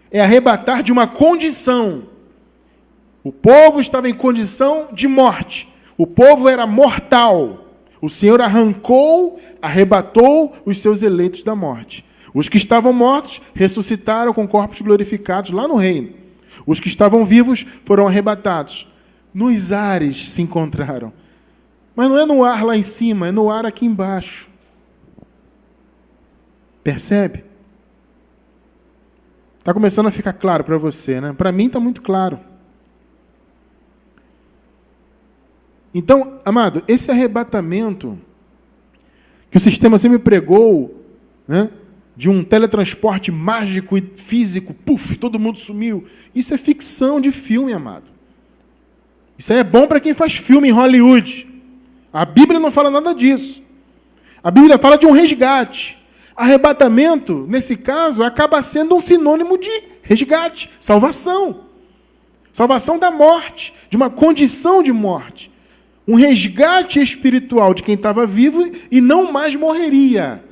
É arrebatar de uma condição. O povo estava em condição de morte. O povo era mortal. O Senhor arrancou, arrebatou os seus eleitos da morte. Os que estavam mortos ressuscitaram com corpos glorificados lá no reino. Os que estavam vivos foram arrebatados. Nos ares se encontraram. Mas não é no ar lá em cima, é no ar aqui embaixo. Percebe? Está começando a ficar claro para você, né? Para mim está muito claro. Então, amado, esse arrebatamento que o sistema sempre pregou, né? De um teletransporte mágico e físico, puf, todo mundo sumiu. Isso é ficção de filme, amado. Isso aí é bom para quem faz filme em Hollywood. A Bíblia não fala nada disso. A Bíblia fala de um resgate. Arrebatamento, nesse caso, acaba sendo um sinônimo de resgate, salvação. Salvação da morte, de uma condição de morte. Um resgate espiritual de quem estava vivo e não mais morreria.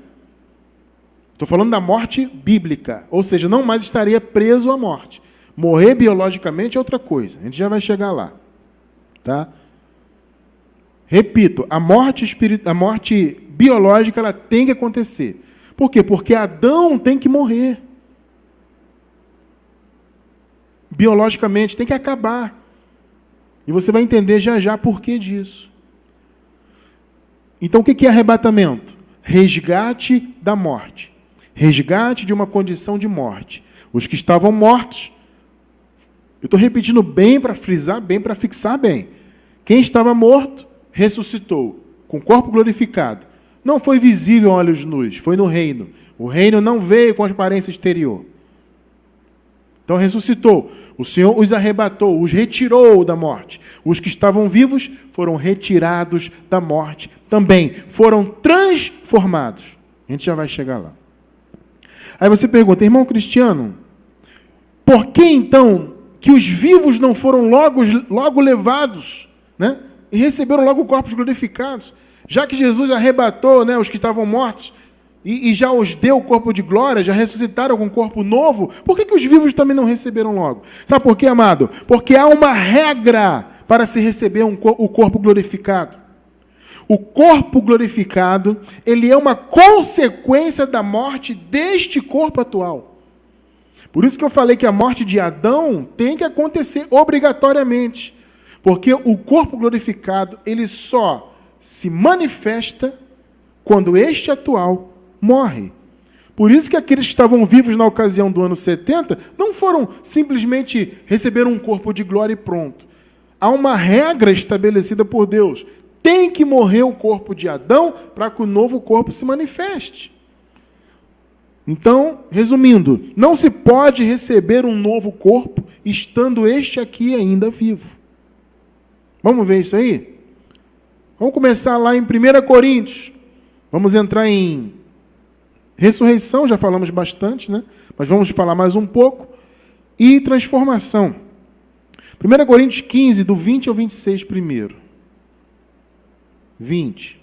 Estou falando da morte bíblica, ou seja, não mais estaria preso à morte. Morrer biologicamente é outra coisa, a gente já vai chegar lá. Tá? Repito, a morte biológica ela tem que acontecer. Por quê? Porque Adão tem que morrer. Biologicamente, tem que acabar. E você vai entender já já por que disso. Então, o que é arrebatamento? Resgate da morte. Resgate de uma condição de morte. Os que estavam mortos, eu estou repetindo bem para frisar bem, para fixar bem. Quem estava morto, ressuscitou, com corpo glorificado. Não foi visível a olhos nus, foi no reino. O reino não veio com aparência exterior. Então ressuscitou. O Senhor os arrebatou, os retirou da morte. Os que estavam vivos foram retirados da morte também. Foram transformados. A gente já vai chegar lá. Aí você pergunta, irmão Cristiano, por que então que os vivos não foram logo levados, né? E receberam logo corpos glorificados? Já que Jesus arrebatou, né, os que estavam mortos e já os deu o corpo de glória, já ressuscitaram com um corpo novo, por que os vivos também não receberam logo? Sabe por quê, amado? Porque há uma regra para se receber o corpo glorificado. O corpo glorificado, ele é uma consequência da morte deste corpo atual. Por isso que eu falei que a morte de Adão tem que acontecer obrigatoriamente. Porque o corpo glorificado, ele só se manifesta quando este atual morre. Por isso que aqueles que estavam vivos na ocasião do ano 70 não foram simplesmente receber um corpo de glória e pronto. Há uma regra estabelecida por Deus. Tem que morrer o corpo de Adão para que o novo corpo se manifeste. Então, resumindo, não se pode receber um novo corpo estando este aqui ainda vivo. Vamos ver isso aí? Vamos começar lá em 1 Coríntios. Vamos entrar em ressurreição, já falamos bastante, né? Mas vamos falar mais um pouco. E transformação. 1 Coríntios 15, do 20 ao 26 primeiro. 20.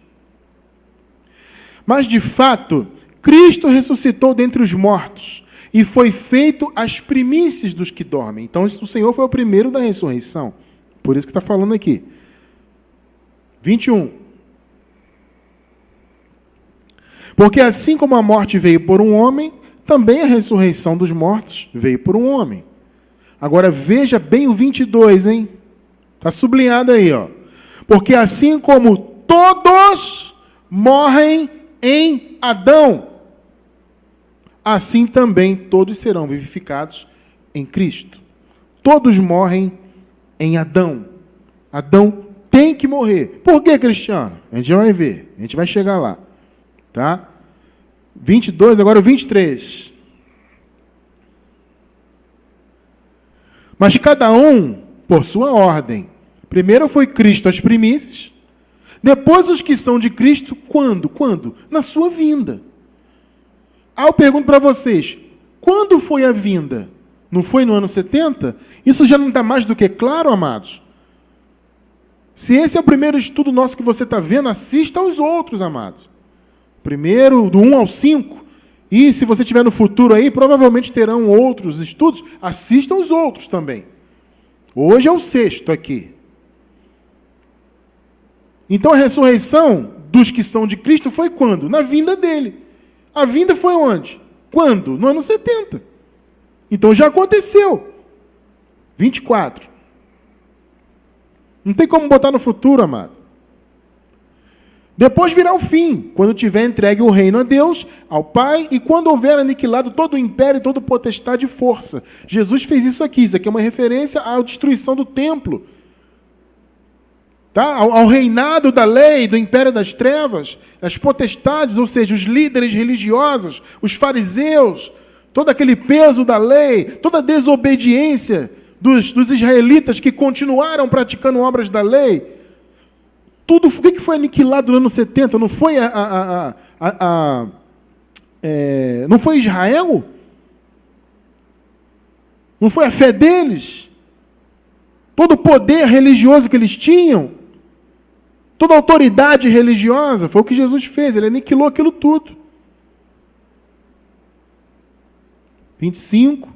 Mas, de fato, Cristo ressuscitou dentre os mortos e foi feito as primícias dos que dormem. Então, o Senhor foi o primeiro da ressurreição. Por isso que está falando aqui. 21. Porque assim como a morte veio por um homem, também a ressurreição dos mortos veio por um homem. Agora veja bem o 22, hein? Está sublinhado aí, ó. Porque assim como todos morrem em Adão, assim também todos serão vivificados em Cristo. Todos morrem em Adão. Adão tem que morrer. Por que, Cristiano? A gente vai ver. A gente vai chegar lá. Tá? 22, agora o 23. Mas cada um por sua ordem. Primeiro foi Cristo as primícias. Depois os que são de Cristo, quando? Quando? Na sua vinda. Eu pergunto para vocês, quando foi a vinda? Não foi no ano 70? Isso já não está mais do que claro, amados? Se esse é o primeiro estudo nosso que você está vendo, assista aos outros, amados. Primeiro, do 1 ao 5. E se você estiver no futuro aí, provavelmente terão outros estudos. Assistam os outros também. Hoje é o 6º aqui. Então a ressurreição dos que são de Cristo foi quando? Na vinda dele. A vinda foi onde? Quando? No ano 70. Então já aconteceu. 24. Não tem como botar no futuro, amado. Depois virá o fim, quando tiver entregue o reino a Deus, ao Pai, e quando houver aniquilado todo o império e toda potestade e força. Jesus fez isso aqui. Isso aqui é uma referência à destruição do templo. Tá? Ao reinado da lei, do império das trevas, as potestades, ou seja, os líderes religiosos, os fariseus, todo aquele peso da lei, toda a desobediência dos israelitas que continuaram praticando obras da lei. Tudo, o que foi aniquilado no ano 70? Não foi não foi Israel? Não foi a fé deles? Todo o poder religioso que eles tinham? Toda a autoridade religiosa? Foi o que Jesus fez, ele aniquilou aquilo tudo. 25.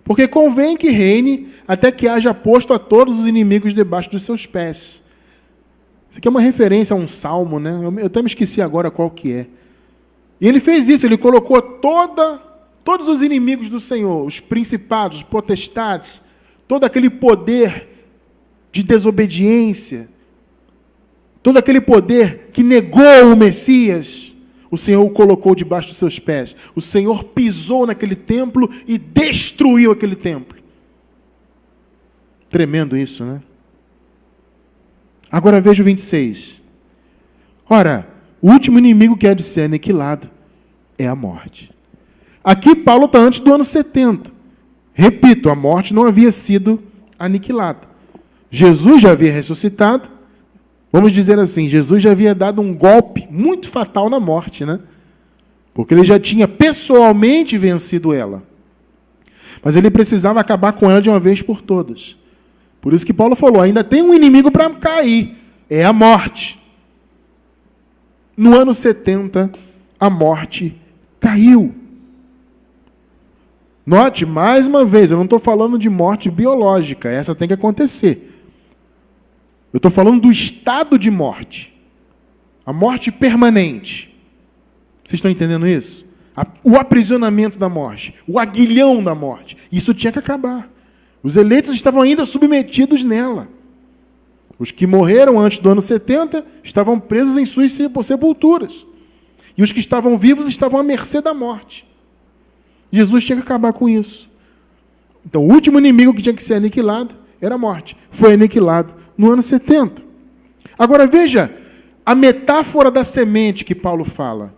Porque convém que reine até que haja posto a todos os inimigos debaixo dos seus pés. Isso aqui é uma referência a um salmo, né? Eu até me esqueci agora qual que é. E ele fez isso, ele colocou todos os inimigos do Senhor, os principados, os potestades, todo aquele poder de desobediência, todo aquele poder que negou o Messias, o Senhor o colocou debaixo dos seus pés. O Senhor pisou naquele templo e destruiu aquele templo. Tremendo isso, né? Agora veja o 26. Ora, o último inimigo que há de ser aniquilado é a morte. Aqui Paulo está antes do ano 70. Repito, a morte não havia sido aniquilada. Jesus já havia ressuscitado. Vamos dizer assim, Jesus já havia dado um golpe muito fatal na morte, né? Porque ele já tinha pessoalmente vencido ela. Mas ele precisava acabar com ela de uma vez por todas. Por isso que Paulo falou, ainda tem um inimigo para cair, é a morte. No ano 70, a morte caiu. Note, mais uma vez, eu não estou falando de morte biológica, essa tem que acontecer. Eu estou falando do estado de morte. A morte permanente. Vocês estão entendendo isso? O aprisionamento da morte, o aguilhão da morte. Isso tinha que acabar. Os eleitos estavam ainda submetidos nela. Os que morreram antes do ano 70 estavam presos em suas sepulturas. E os que estavam vivos estavam à mercê da morte. Jesus tinha que acabar com isso. Então, o último inimigo que tinha que ser aniquilado era a morte. Foi aniquilado no ano 70. Agora, veja a metáfora da semente que Paulo fala.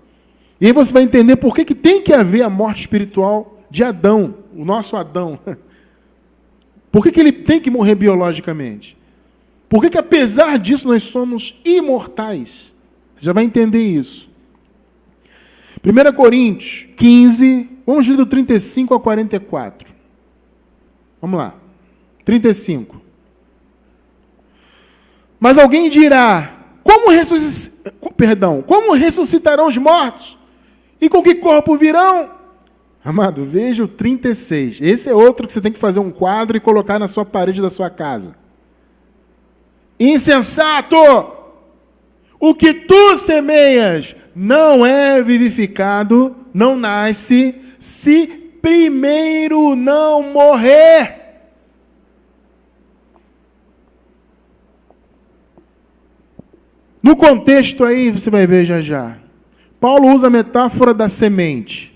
E aí você vai entender por que tem que haver a morte espiritual de Adão, o nosso Adão. Por que ele tem que morrer biologicamente? Por que apesar disso, nós somos imortais? Você já vai entender isso. 1 Coríntios 15, vamos ler do 35 ao 44. Vamos lá. 35. Mas alguém dirá, como ressuscitarão os mortos? E com que corpo virão? Amado, veja o 36. Esse é outro que você tem que fazer um quadro e colocar na sua parede da sua casa. Insensato! O que tu semeias não é vivificado, não nasce, se primeiro não morrer. No contexto aí, você vai ver já já. Paulo usa a metáfora da semente.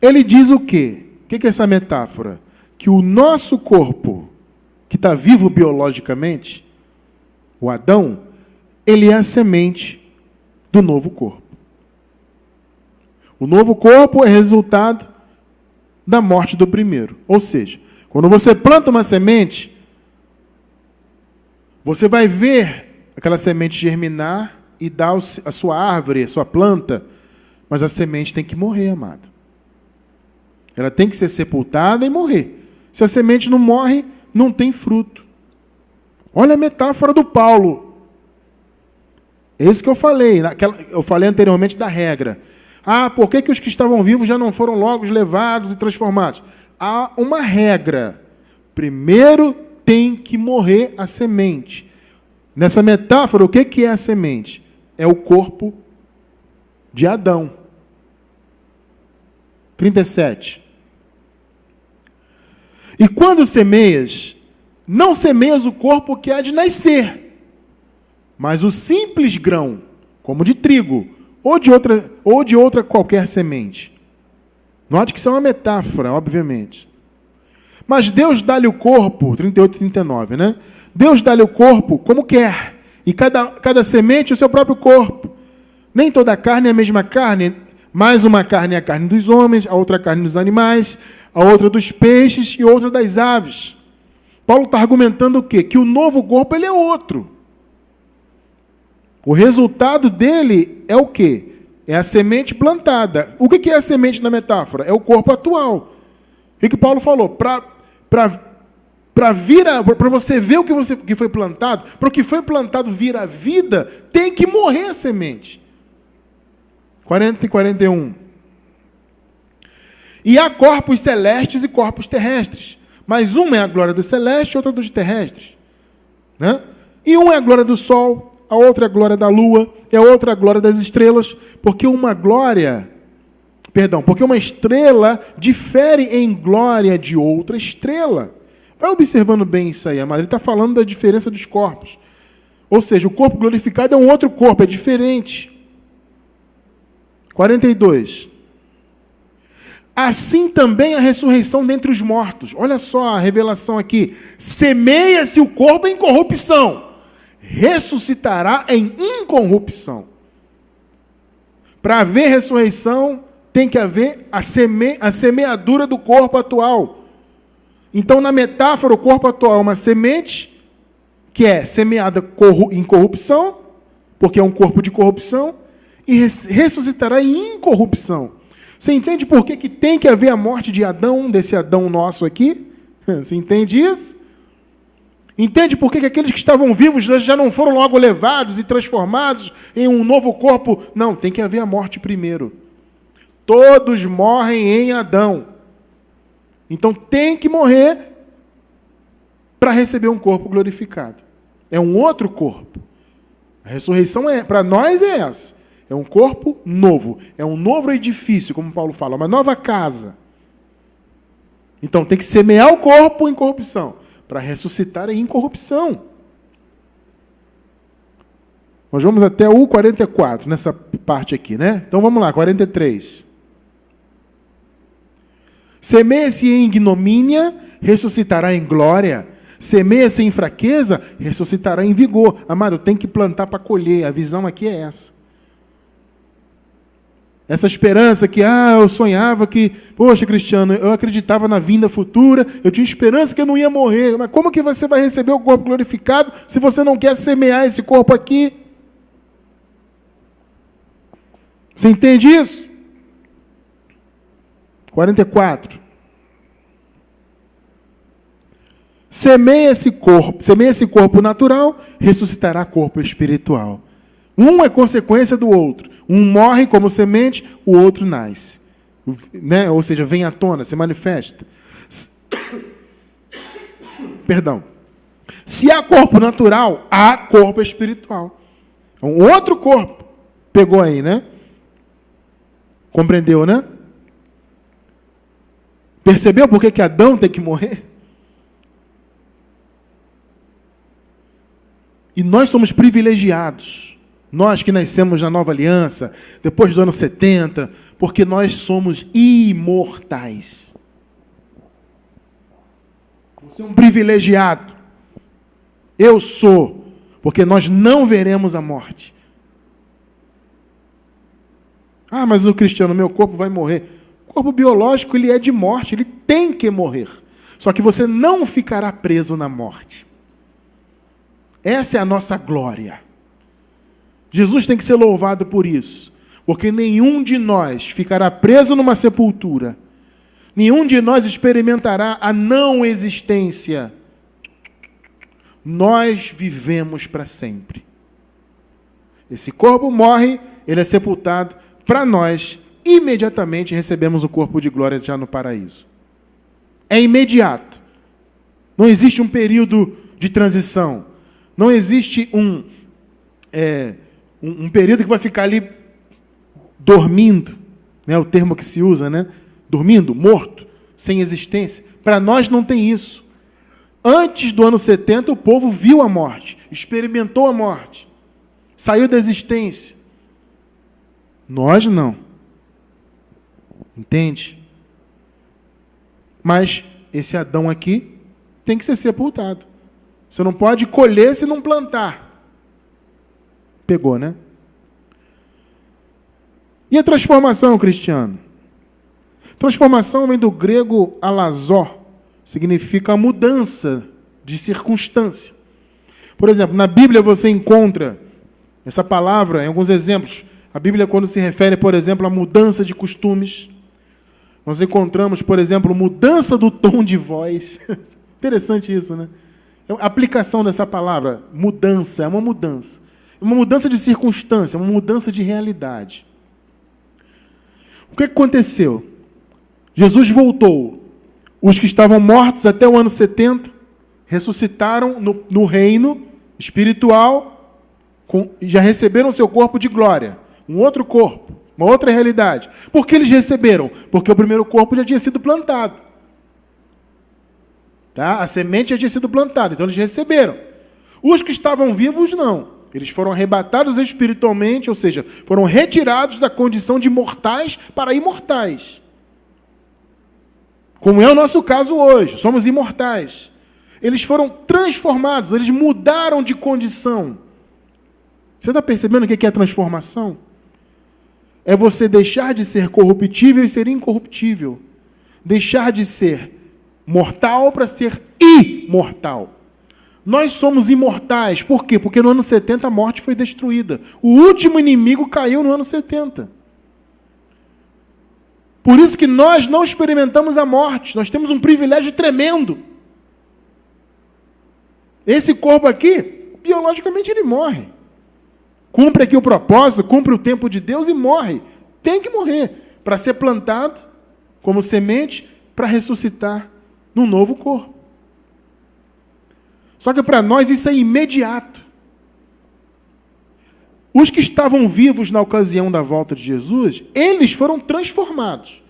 Ele diz o quê? O que é essa metáfora? Que o nosso corpo, que está vivo biologicamente, o Adão, ele é a semente do novo corpo. O novo corpo é resultado da morte do primeiro. Ou seja, quando você planta uma semente, você vai ver aquela semente germinar e dar a sua árvore, a sua planta, mas a semente tem que morrer, amado. Ela tem que ser sepultada e morrer. Se a semente não morre, não tem fruto. Olha a metáfora do Paulo. É isso que eu falei. Eu falei anteriormente da regra. Por que os que estavam vivos já não foram logo levados e transformados? Há uma regra. Primeiro tem que morrer a semente. Nessa metáfora, o que é a semente? É o corpo de Adão. 37. E quando semeias, não semeias o corpo que há de nascer, mas o simples grão, como de trigo, ou de outra qualquer semente. Note que isso é uma metáfora, obviamente. Mas Deus dá-lhe o corpo, 38 e 39, né? Deus dá-lhe o corpo como quer, e cada semente o seu próprio corpo. Nem toda a carne é a mesma carne, mas uma carne é a carne dos homens, a outra a carne dos animais, a outra dos peixes e outra das aves. Paulo está argumentando o quê? Que o novo corpo ele é outro. O resultado dele é o quê? É a semente plantada. O que é a semente na metáfora? É o corpo atual. O que Paulo falou? Para você ver o que foi plantado, para o que foi plantado vir à vida, tem que morrer a semente. 40 e 41. E há corpos celestes e corpos terrestres. Mas uma é a glória do celeste e outra dos terrestres. Né? E uma é a glória do sol, a outra é a glória da lua, e a outra é a glória das estrelas, porque uma estrela difere em glória de outra estrela. Vai observando bem isso aí, amado. Ele está falando da diferença dos corpos. Ou seja, o corpo glorificado é um outro corpo, é diferente. 42. Assim também a ressurreição dentre os mortos. Olha só a revelação aqui. Semeia-se o corpo em corrupção, ressuscitará em incorrupção. Para haver ressurreição, tem que haver a semeadura do corpo atual. Então, na metáfora, o corpo atual é uma semente que é semeada em corrupção, porque é um corpo de corrupção, e ressuscitará em incorrupção. Você entende por que tem que haver a morte de Adão, desse Adão nosso aqui? Você entende isso? Entende por que aqueles que estavam vivos já não foram logo levados e transformados em um novo corpo? Não, tem que haver a morte primeiro. Todos morrem em Adão. Então tem que morrer para receber um corpo glorificado. É um outro corpo. A ressurreição para nós é essa. É um corpo novo. É um novo edifício, como Paulo fala, uma nova casa. Então tem que semear o corpo em corrupção, para ressuscitar em incorrupção. Nós vamos até o 44, nessa parte aqui, né? Então vamos lá, 43. Semeia-se em ignomínia, ressuscitará em glória. Semeia-se em fraqueza, ressuscitará em vigor. Amado, tem que plantar para colher. A visão aqui é essa. Essa esperança que, eu sonhava que, poxa, Cristiano, eu acreditava na vinda futura, eu tinha esperança que eu não ia morrer. Mas como que você vai receber o corpo glorificado se você não quer semear esse corpo aqui? Você entende isso? 44. Semeia esse corpo natural, ressuscitará corpo espiritual. Um é consequência do outro. Um morre como semente, o outro nasce. Né? Ou seja, vem à tona, se manifesta. Perdão. Se há corpo natural, há corpo espiritual. Um outro corpo. Pegou aí, né? Compreendeu, né? Percebeu por que Adão tem que morrer? E nós somos privilegiados. Nós que nascemos na nova aliança, depois dos anos 70, porque nós somos imortais. Você é um privilegiado. Eu sou, porque nós não veremos a morte. Ah, mas o cristiano, meu corpo vai morrer. O corpo biológico, ele é de morte, ele tem que morrer. Só que você não ficará preso na morte. Essa é a nossa glória. Jesus tem que ser louvado por isso, porque nenhum de nós ficará preso numa sepultura. Nenhum de nós experimentará a não existência. Nós vivemos para sempre. Esse corpo morre, ele é sepultado. Para nós, imediatamente recebemos o corpo de glória já no paraíso. É imediato. Não existe um período de transição. Não existe um período que vai ficar ali dormindo, né? O termo que se usa, né? Dormindo, morto, sem existência. Para nós não tem isso. Antes do ano 70, o povo viu a morte, experimentou a morte, saiu da existência. Nós não. Entende? Mas esse Adão aqui tem que ser sepultado. Você não pode colher se não plantar. Pegou, né? E a transformação, Cristiano? Transformação vem do grego alazó, significa a mudança de circunstância. Por exemplo, na Bíblia você encontra essa palavra em alguns exemplos. A Bíblia, quando se refere, por exemplo, à mudança de costumes, nós encontramos, por exemplo, mudança do tom de voz. Interessante isso, né? A aplicação dessa palavra, mudança, é uma mudança. É uma mudança de circunstância, uma mudança de realidade. O que aconteceu? Jesus voltou. Os que estavam mortos até o ano 70 ressuscitaram no reino espiritual, já receberam seu corpo de glória. Um outro corpo, uma outra realidade. Por que eles receberam? Porque o primeiro corpo já tinha sido plantado. Tá? A semente já tinha sido plantada, então eles receberam. Os que estavam vivos, não. Eles foram arrebatados espiritualmente, ou seja, foram retirados da condição de mortais para imortais. Como é o nosso caso hoje, somos imortais. Eles foram transformados, eles mudaram de condição. Você está percebendo o que é transformação? É você deixar de ser corruptível e ser incorruptível. Deixar de ser mortal para ser imortal. Nós somos imortais. Por quê? Porque no ano 70 a morte foi destruída. O último inimigo caiu no ano 70. Por isso que nós não experimentamos a morte. Nós temos um privilégio tremendo. Esse corpo aqui, biologicamente, ele morre. Cumpre aqui o propósito, cumpre o tempo de Deus e morre. Tem que morrer para ser plantado como semente para ressuscitar num novo corpo. Só que para nós isso é imediato. Os que estavam vivos na ocasião da volta de Jesus, eles foram transformados.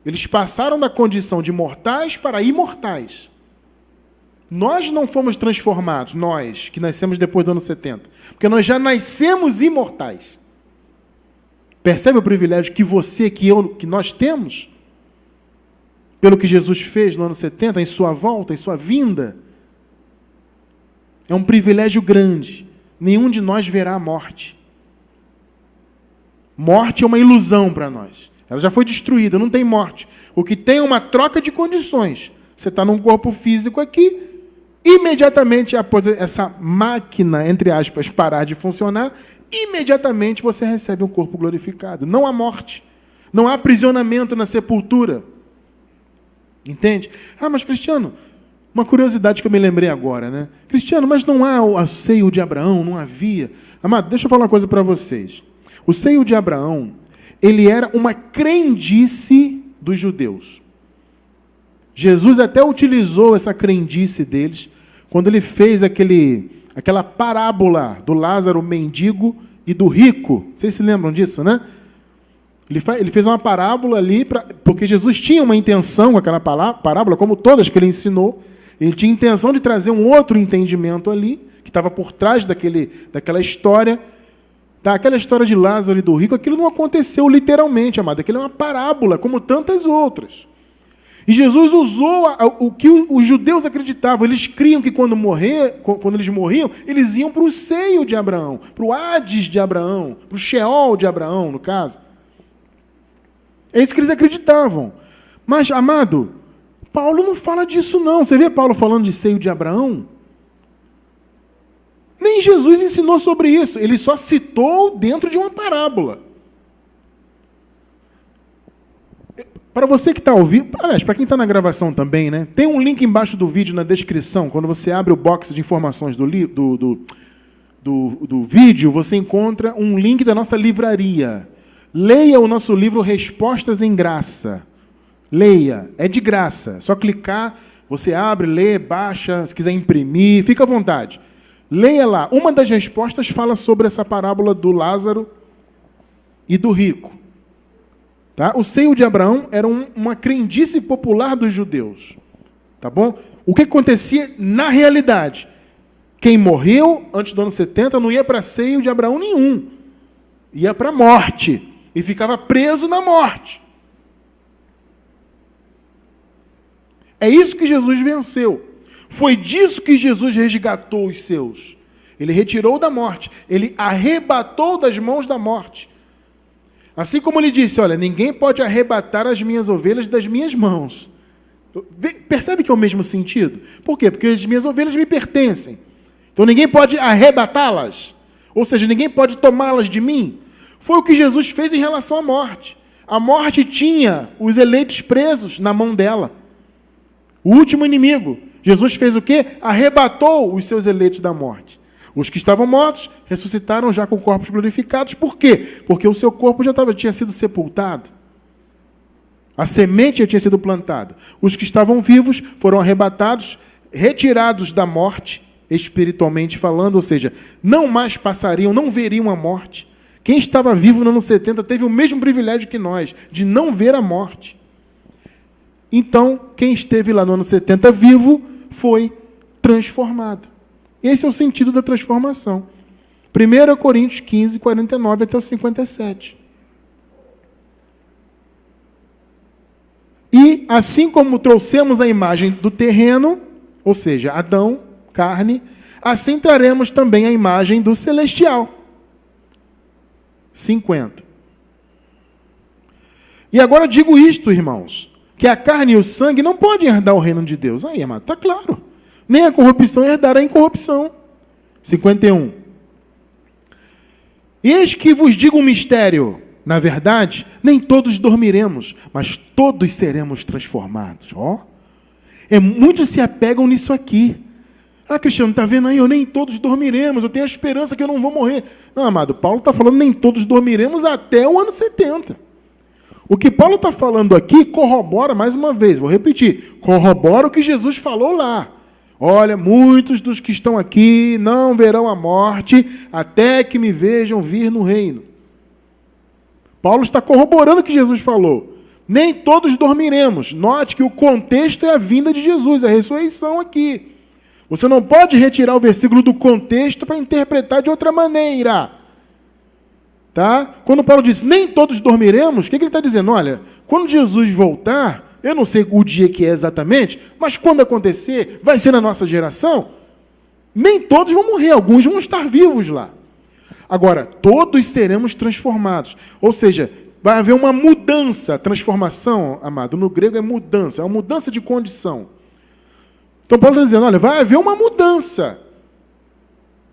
Eles passaram da condição de mortais para imortais. Nós não fomos transformados, nós, que nascemos depois do ano 70. Porque nós já nascemos imortais. Percebe o privilégio que você, que eu, que nós temos? Pelo que Jesus fez no ano 70, em sua volta, em sua vinda. É um privilégio grande. Nenhum de nós verá a morte. Morte é uma ilusão para nós. Ela já foi destruída, não tem morte. O que tem é uma troca de condições. Você está num corpo físico aqui, imediatamente após essa máquina, entre aspas, parar de funcionar, imediatamente você recebe um corpo glorificado. Não há morte. Não há aprisionamento na sepultura. Entende? Ah, mas Cristiano, uma curiosidade que eu me lembrei agora, né? Cristiano, mas não há o seio de Abraão, não havia. Amado, deixa eu falar uma coisa para vocês. O seio de Abraão, ele era uma crendice dos judeus. Jesus até utilizou essa crendice deles quando ele fez aquela parábola do Lázaro, o mendigo, e do rico. Vocês se lembram disso, né? Ele fez uma parábola ali, porque Jesus tinha uma intenção com aquela parábola, como todas que ele ensinou. Ele tinha intenção de trazer um outro entendimento ali, que estava por trás daquela história. Tá? Aquela história de Lázaro e do rico, aquilo não aconteceu literalmente, amado. Aquilo é uma parábola, como tantas outras. E Jesus usou o que os judeus acreditavam. Eles criam que quando eles morriam, eles iam para o seio de Abraão, para o Hades de Abraão, para o Sheol de Abraão, no caso. É isso que eles acreditavam. Mas, amado, Paulo não fala disso, não. Você vê Paulo falando de seio de Abraão? Nem Jesus ensinou sobre isso. Ele só citou dentro de uma parábola. Para você que está ouvindo, aliás, para quem está na gravação também, né? Tem um link embaixo do vídeo na descrição. Quando você abre o box de informações do vídeo, você encontra um link da nossa livraria. Leia o nosso livro Respostas em Graça. Leia, é de graça. É só clicar, você abre, lê, baixa, se quiser imprimir, fica à vontade. Leia lá. Uma das respostas fala sobre essa parábola do Lázaro e do rico. Tá? O seio de Abraão era uma crendice popular dos judeus. Tá bom? O que acontecia na realidade? Quem morreu antes do ano 70 não ia para seio de Abraão nenhum. Ia para a morte. E ficava preso na morte. É isso que Jesus venceu. Foi disso que Jesus resgatou os seus. Ele retirou da morte. Ele arrebatou das mãos da morte. Assim como ele disse, olha, ninguém pode arrebatar as minhas ovelhas das minhas mãos. Percebe que é o mesmo sentido? Por quê? Porque as minhas ovelhas me pertencem. Então ninguém pode arrebatá-las. Ou seja, ninguém pode tomá-las de mim. Foi o que Jesus fez em relação à morte. A morte tinha os eleitos presos na mão dela. O último inimigo. Jesus fez o quê? Arrebatou os seus eleitos da morte. Os que estavam mortos ressuscitaram já com corpos glorificados. Por quê? Porque o seu corpo tinha sido sepultado. A semente já tinha sido plantada. Os que estavam vivos foram arrebatados, retirados da morte, espiritualmente falando, ou seja, não mais passariam, não veriam a morte. Quem estava vivo no ano 70 teve o mesmo privilégio que nós, de não ver a morte. Então, quem esteve lá no ano 70 vivo foi transformado. Esse é o sentido da transformação. 1 Coríntios 15, 49 até o 57. E, assim como trouxemos a imagem do terreno, ou seja, Adão, carne, assim traremos também a imagem do celestial. 50. E agora digo isto, irmãos, que a carne e o sangue não podem herdar o reino de Deus. Aí, amado, está claro. Nem a corrupção herdará a incorrupção. 51. Eis que vos digo um mistério. Na verdade, nem todos dormiremos, mas todos seremos transformados. Muitos se apegam nisso aqui. Ah, Cristiano, está vendo aí? Nem todos dormiremos. Eu tenho a esperança que eu não vou morrer. Não, amado, Paulo está falando nem todos dormiremos até o ano 70. O que Paulo está falando aqui corrobora, mais uma vez, vou repetir, corrobora o que Jesus falou lá. Olha, muitos dos que estão aqui não verão a morte até que me vejam vir no reino. Paulo está corroborando o que Jesus falou. Nem todos dormiremos. Note que o contexto é a vinda de Jesus, a ressurreição aqui. Você não pode retirar o versículo do contexto para interpretar de outra maneira. Tá? Quando Paulo diz, nem todos dormiremos, o que ele está dizendo? Olha, quando Jesus voltar, eu não sei o dia que é exatamente, mas quando acontecer, vai ser na nossa geração, nem todos vão morrer, alguns vão estar vivos lá. Agora, todos seremos transformados. Ou seja, vai haver uma mudança, transformação, amado, no grego é mudança, é uma mudança de condição. Então Paulo está dizendo, olha, vai haver uma mudança.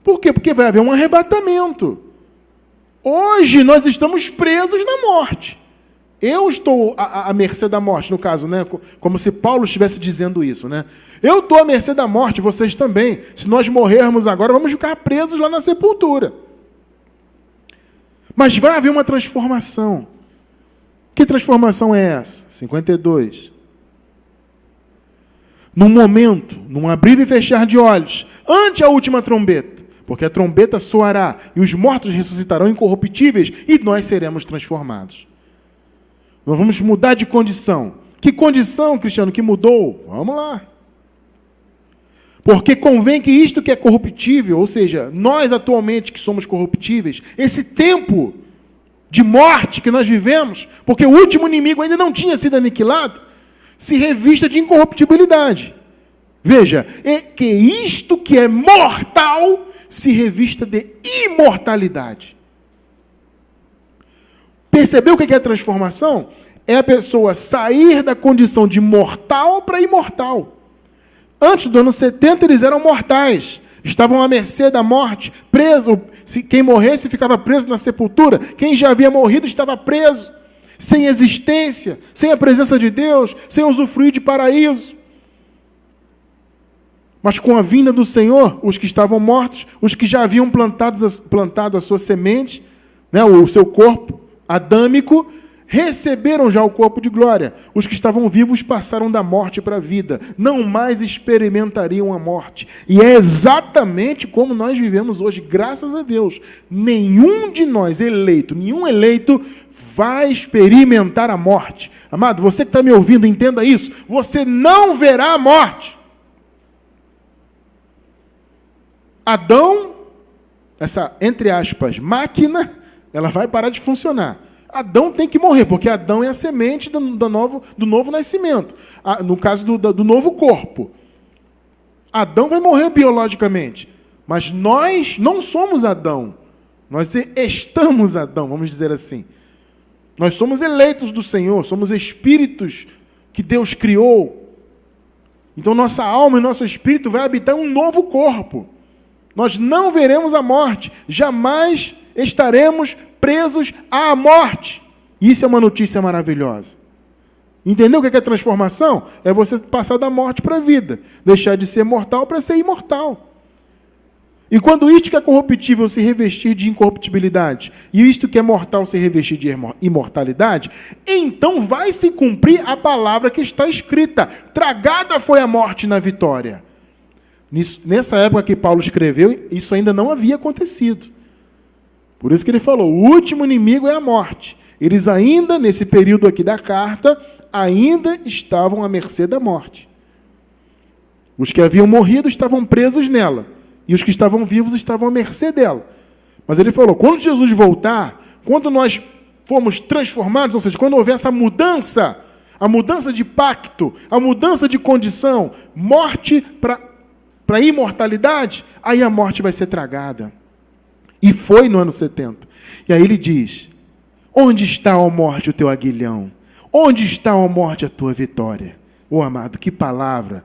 Por quê? Porque vai haver um arrebatamento. Hoje nós estamos presos na morte. Eu estou à mercê da morte, no caso, né? Como se Paulo estivesse dizendo isso, né? Eu estou à mercê da morte, vocês também. Se nós morrermos agora, vamos ficar presos lá na sepultura. Mas vai haver uma transformação. Que transformação é essa? 52. num momento, num abrir e fechar de olhos, ante a última trombeta, porque a trombeta soará e os mortos ressuscitarão incorruptíveis e nós seremos transformados. Nós vamos mudar de condição. Que condição, Cristiano, que mudou? Vamos lá. Porque convém que isto que é corruptível, ou seja, nós atualmente que somos corruptíveis, esse tempo de morte que nós vivemos, porque o último inimigo ainda não tinha sido aniquilado, se revista de incorruptibilidade. Veja, é que isto que é mortal se revista de imortalidade. Percebeu o que é a transformação? É a pessoa sair da condição de mortal para imortal. Antes do ano 70, eles eram mortais. Estavam à mercê da morte, preso. Quem morresse ficava preso na sepultura. Quem já havia morrido estava preso. Sem existência, sem a presença de Deus, sem usufruir de paraíso. Mas com a vinda do Senhor, os que estavam mortos, os que já haviam plantado a sua semente, né, o seu corpo adâmico, receberam já o corpo de glória. Os que estavam vivos passaram da morte para a vida. Não mais experimentariam a morte. E é exatamente como nós vivemos hoje, graças a Deus. Nenhum de nós nenhum eleito vai experimentar a morte. Amado, você que está me ouvindo, entenda isso. Você não verá a morte. Adão, essa, entre aspas, máquina, ela vai parar de funcionar. Adão tem que morrer, porque Adão é a semente do novo nascimento. No caso do novo corpo. Adão vai morrer biologicamente. Mas nós não somos Adão. Nós estamos Adão, vamos dizer assim. Nós somos eleitos do Senhor, somos espíritos que Deus criou. Então nossa alma e nosso espírito vai habitar um novo corpo. Nós não veremos a morte, jamais estaremos presos à morte. Isso é uma notícia maravilhosa. Entendeu o que é transformação? É você passar da morte para a vida, deixar de ser mortal para ser imortal. E quando isto que é corruptível se revestir de incorruptibilidade, e isto que é mortal se revestir de imortalidade, então vai se cumprir a palavra que está escrita: tragada foi a morte na vitória. Nessa época que Paulo escreveu, isso ainda não havia acontecido. Por isso que ele falou, o último inimigo é a morte. Eles ainda, nesse período aqui da carta, ainda estavam à mercê da morte. Os que haviam morrido estavam presos nela. E os que estavam vivos estavam à mercê dela. Mas ele falou, quando Jesus voltar, quando nós formos transformados, ou seja, quando houver essa mudança, a mudança de pacto, a mudança de condição, morte para imortalidade, aí a morte vai ser tragada. E foi no ano 70. E aí ele diz, onde está, ó morte, o teu aguilhão? Onde está, ó morte, a tua vitória? Ô amado, que palavra,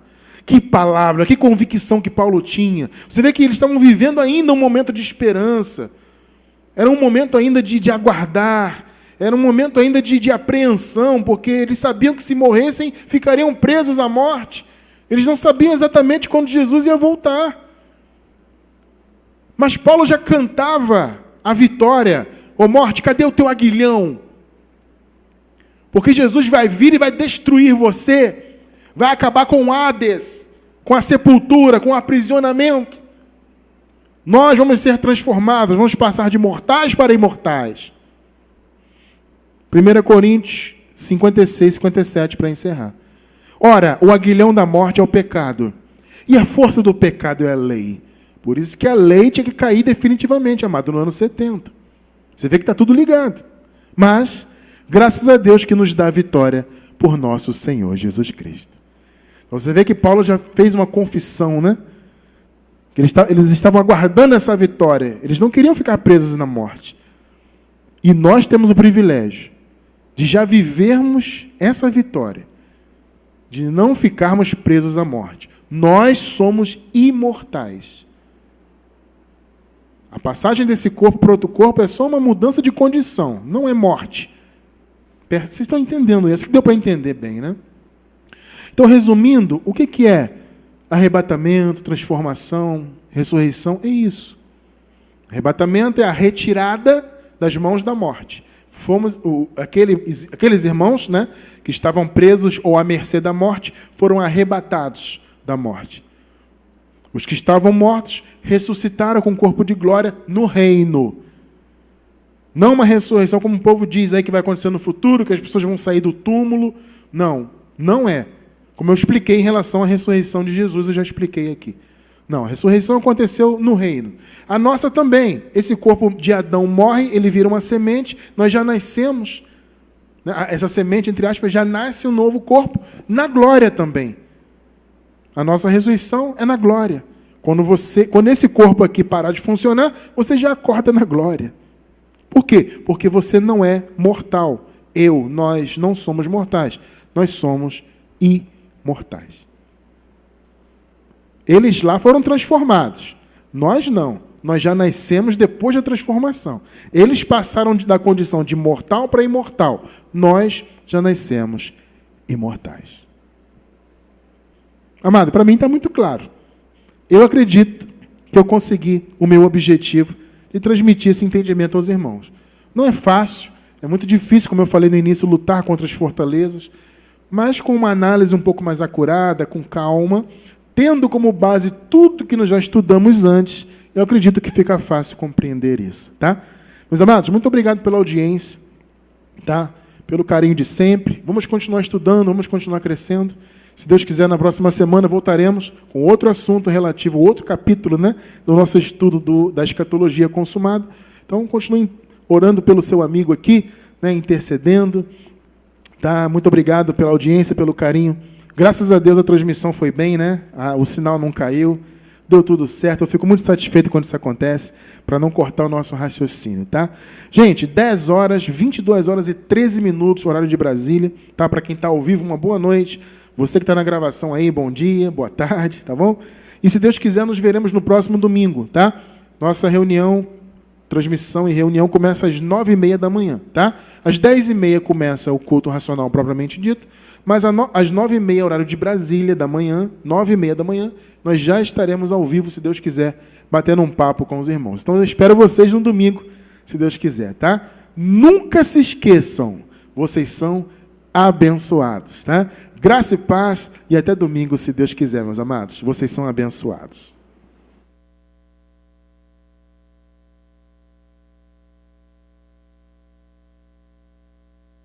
que convicção que Paulo tinha. Você vê que eles estavam vivendo ainda um momento de esperança. Era um momento ainda de aguardar. Era um momento ainda de apreensão, porque eles sabiam que se morressem, ficariam presos à morte. Eles não sabiam exatamente quando Jesus ia voltar. Mas Paulo já cantava a vitória. Ô morte, cadê o teu aguilhão? Porque Jesus vai vir e vai destruir você. Vai acabar com Hades, com a sepultura, com o aprisionamento. Nós vamos ser transformados, vamos passar de mortais para imortais. 1 Coríntios 56, 57, para encerrar. Ora, o aguilhão da morte é o pecado. E a força do pecado é a lei. Por isso que a lei tinha que cair definitivamente, amado, no ano 70. Você vê que está tudo ligado. Mas, graças a Deus que nos dá a vitória por nosso Senhor Jesus Cristo. Então, você vê que Paulo já fez uma confissão, né? Que eles estavam aguardando essa vitória. Eles não queriam ficar presos na morte. E nós temos o privilégio de já vivermos essa vitória. De não ficarmos presos à morte. Nós somos imortais. A passagem desse corpo para outro corpo é só uma mudança de condição, não é morte. Vocês estão entendendo isso? Que deu para entender bem, né? Então, resumindo, o que é arrebatamento, transformação, ressurreição? É isso. Arrebatamento é a retirada das mãos da morte. Aqueles irmãos, né, que estavam presos ou à mercê da morte foram arrebatados da morte. Os que estavam mortos ressuscitaram com corpo de glória no reino. Não uma ressurreição, como o povo diz aí que vai acontecer no futuro, que as pessoas vão sair do túmulo. Não, não é. Como eu expliquei em relação à ressurreição de Jesus, eu já expliquei aqui. Não, a ressurreição aconteceu no reino. A nossa também. Esse corpo de Adão morre, ele vira uma semente, nós já nascemos. Essa semente, entre aspas, já nasce um novo corpo na glória também. A nossa ressurreição é na glória. Quando esse corpo aqui parar de funcionar, você já acorda na glória. Por quê? Porque você não é mortal. Nós não somos mortais. Nós somos imortais. Eles lá foram transformados. Nós não. Nós já nascemos depois da transformação. Eles passaram da condição de mortal para imortal. Nós já nascemos imortais. Amado, para mim está muito claro. Eu acredito que eu consegui o meu objetivo de transmitir esse entendimento aos irmãos. Não é fácil, é muito difícil, como eu falei no início, lutar contra as fortalezas, mas com uma análise um pouco mais acurada, com calma, tendo como base tudo que nós já estudamos antes, eu acredito que fica fácil compreender isso, tá? Meus amados, muito obrigado pela audiência, tá? Pelo carinho de sempre. Vamos continuar estudando, vamos continuar crescendo. Se Deus quiser, na próxima semana voltaremos com outro assunto relativo, outro capítulo, né, do nosso estudo da escatologia consumada. Então, continue orando pelo seu amigo aqui, né, intercedendo. Tá? Muito obrigado pela audiência, pelo carinho. Graças a Deus a transmissão foi bem, né? O sinal não caiu, deu tudo certo. Eu fico muito satisfeito quando isso acontece, para não cortar o nosso raciocínio, tá? Gente, 10 horas, 22 horas e 13 minutos, horário de Brasília, tá? Para quem está ao vivo, uma boa noite. Você que está na gravação aí, bom dia, boa tarde, tá bom? E se Deus quiser, nos veremos no próximo domingo, tá? Nossa transmissão e reunião começa às 9h30 da manhã, tá? Às 10h30 começa o culto racional propriamente dito, mas às 9h30, horário de Brasília, da manhã, 9h30 da manhã, nós já estaremos ao vivo, se Deus quiser, batendo um papo com os irmãos. Então eu espero vocês no domingo, se Deus quiser, tá? Nunca se esqueçam, vocês são abençoados, tá? Graça e paz, e até domingo, se Deus quiser, meus amados. Vocês são abençoados.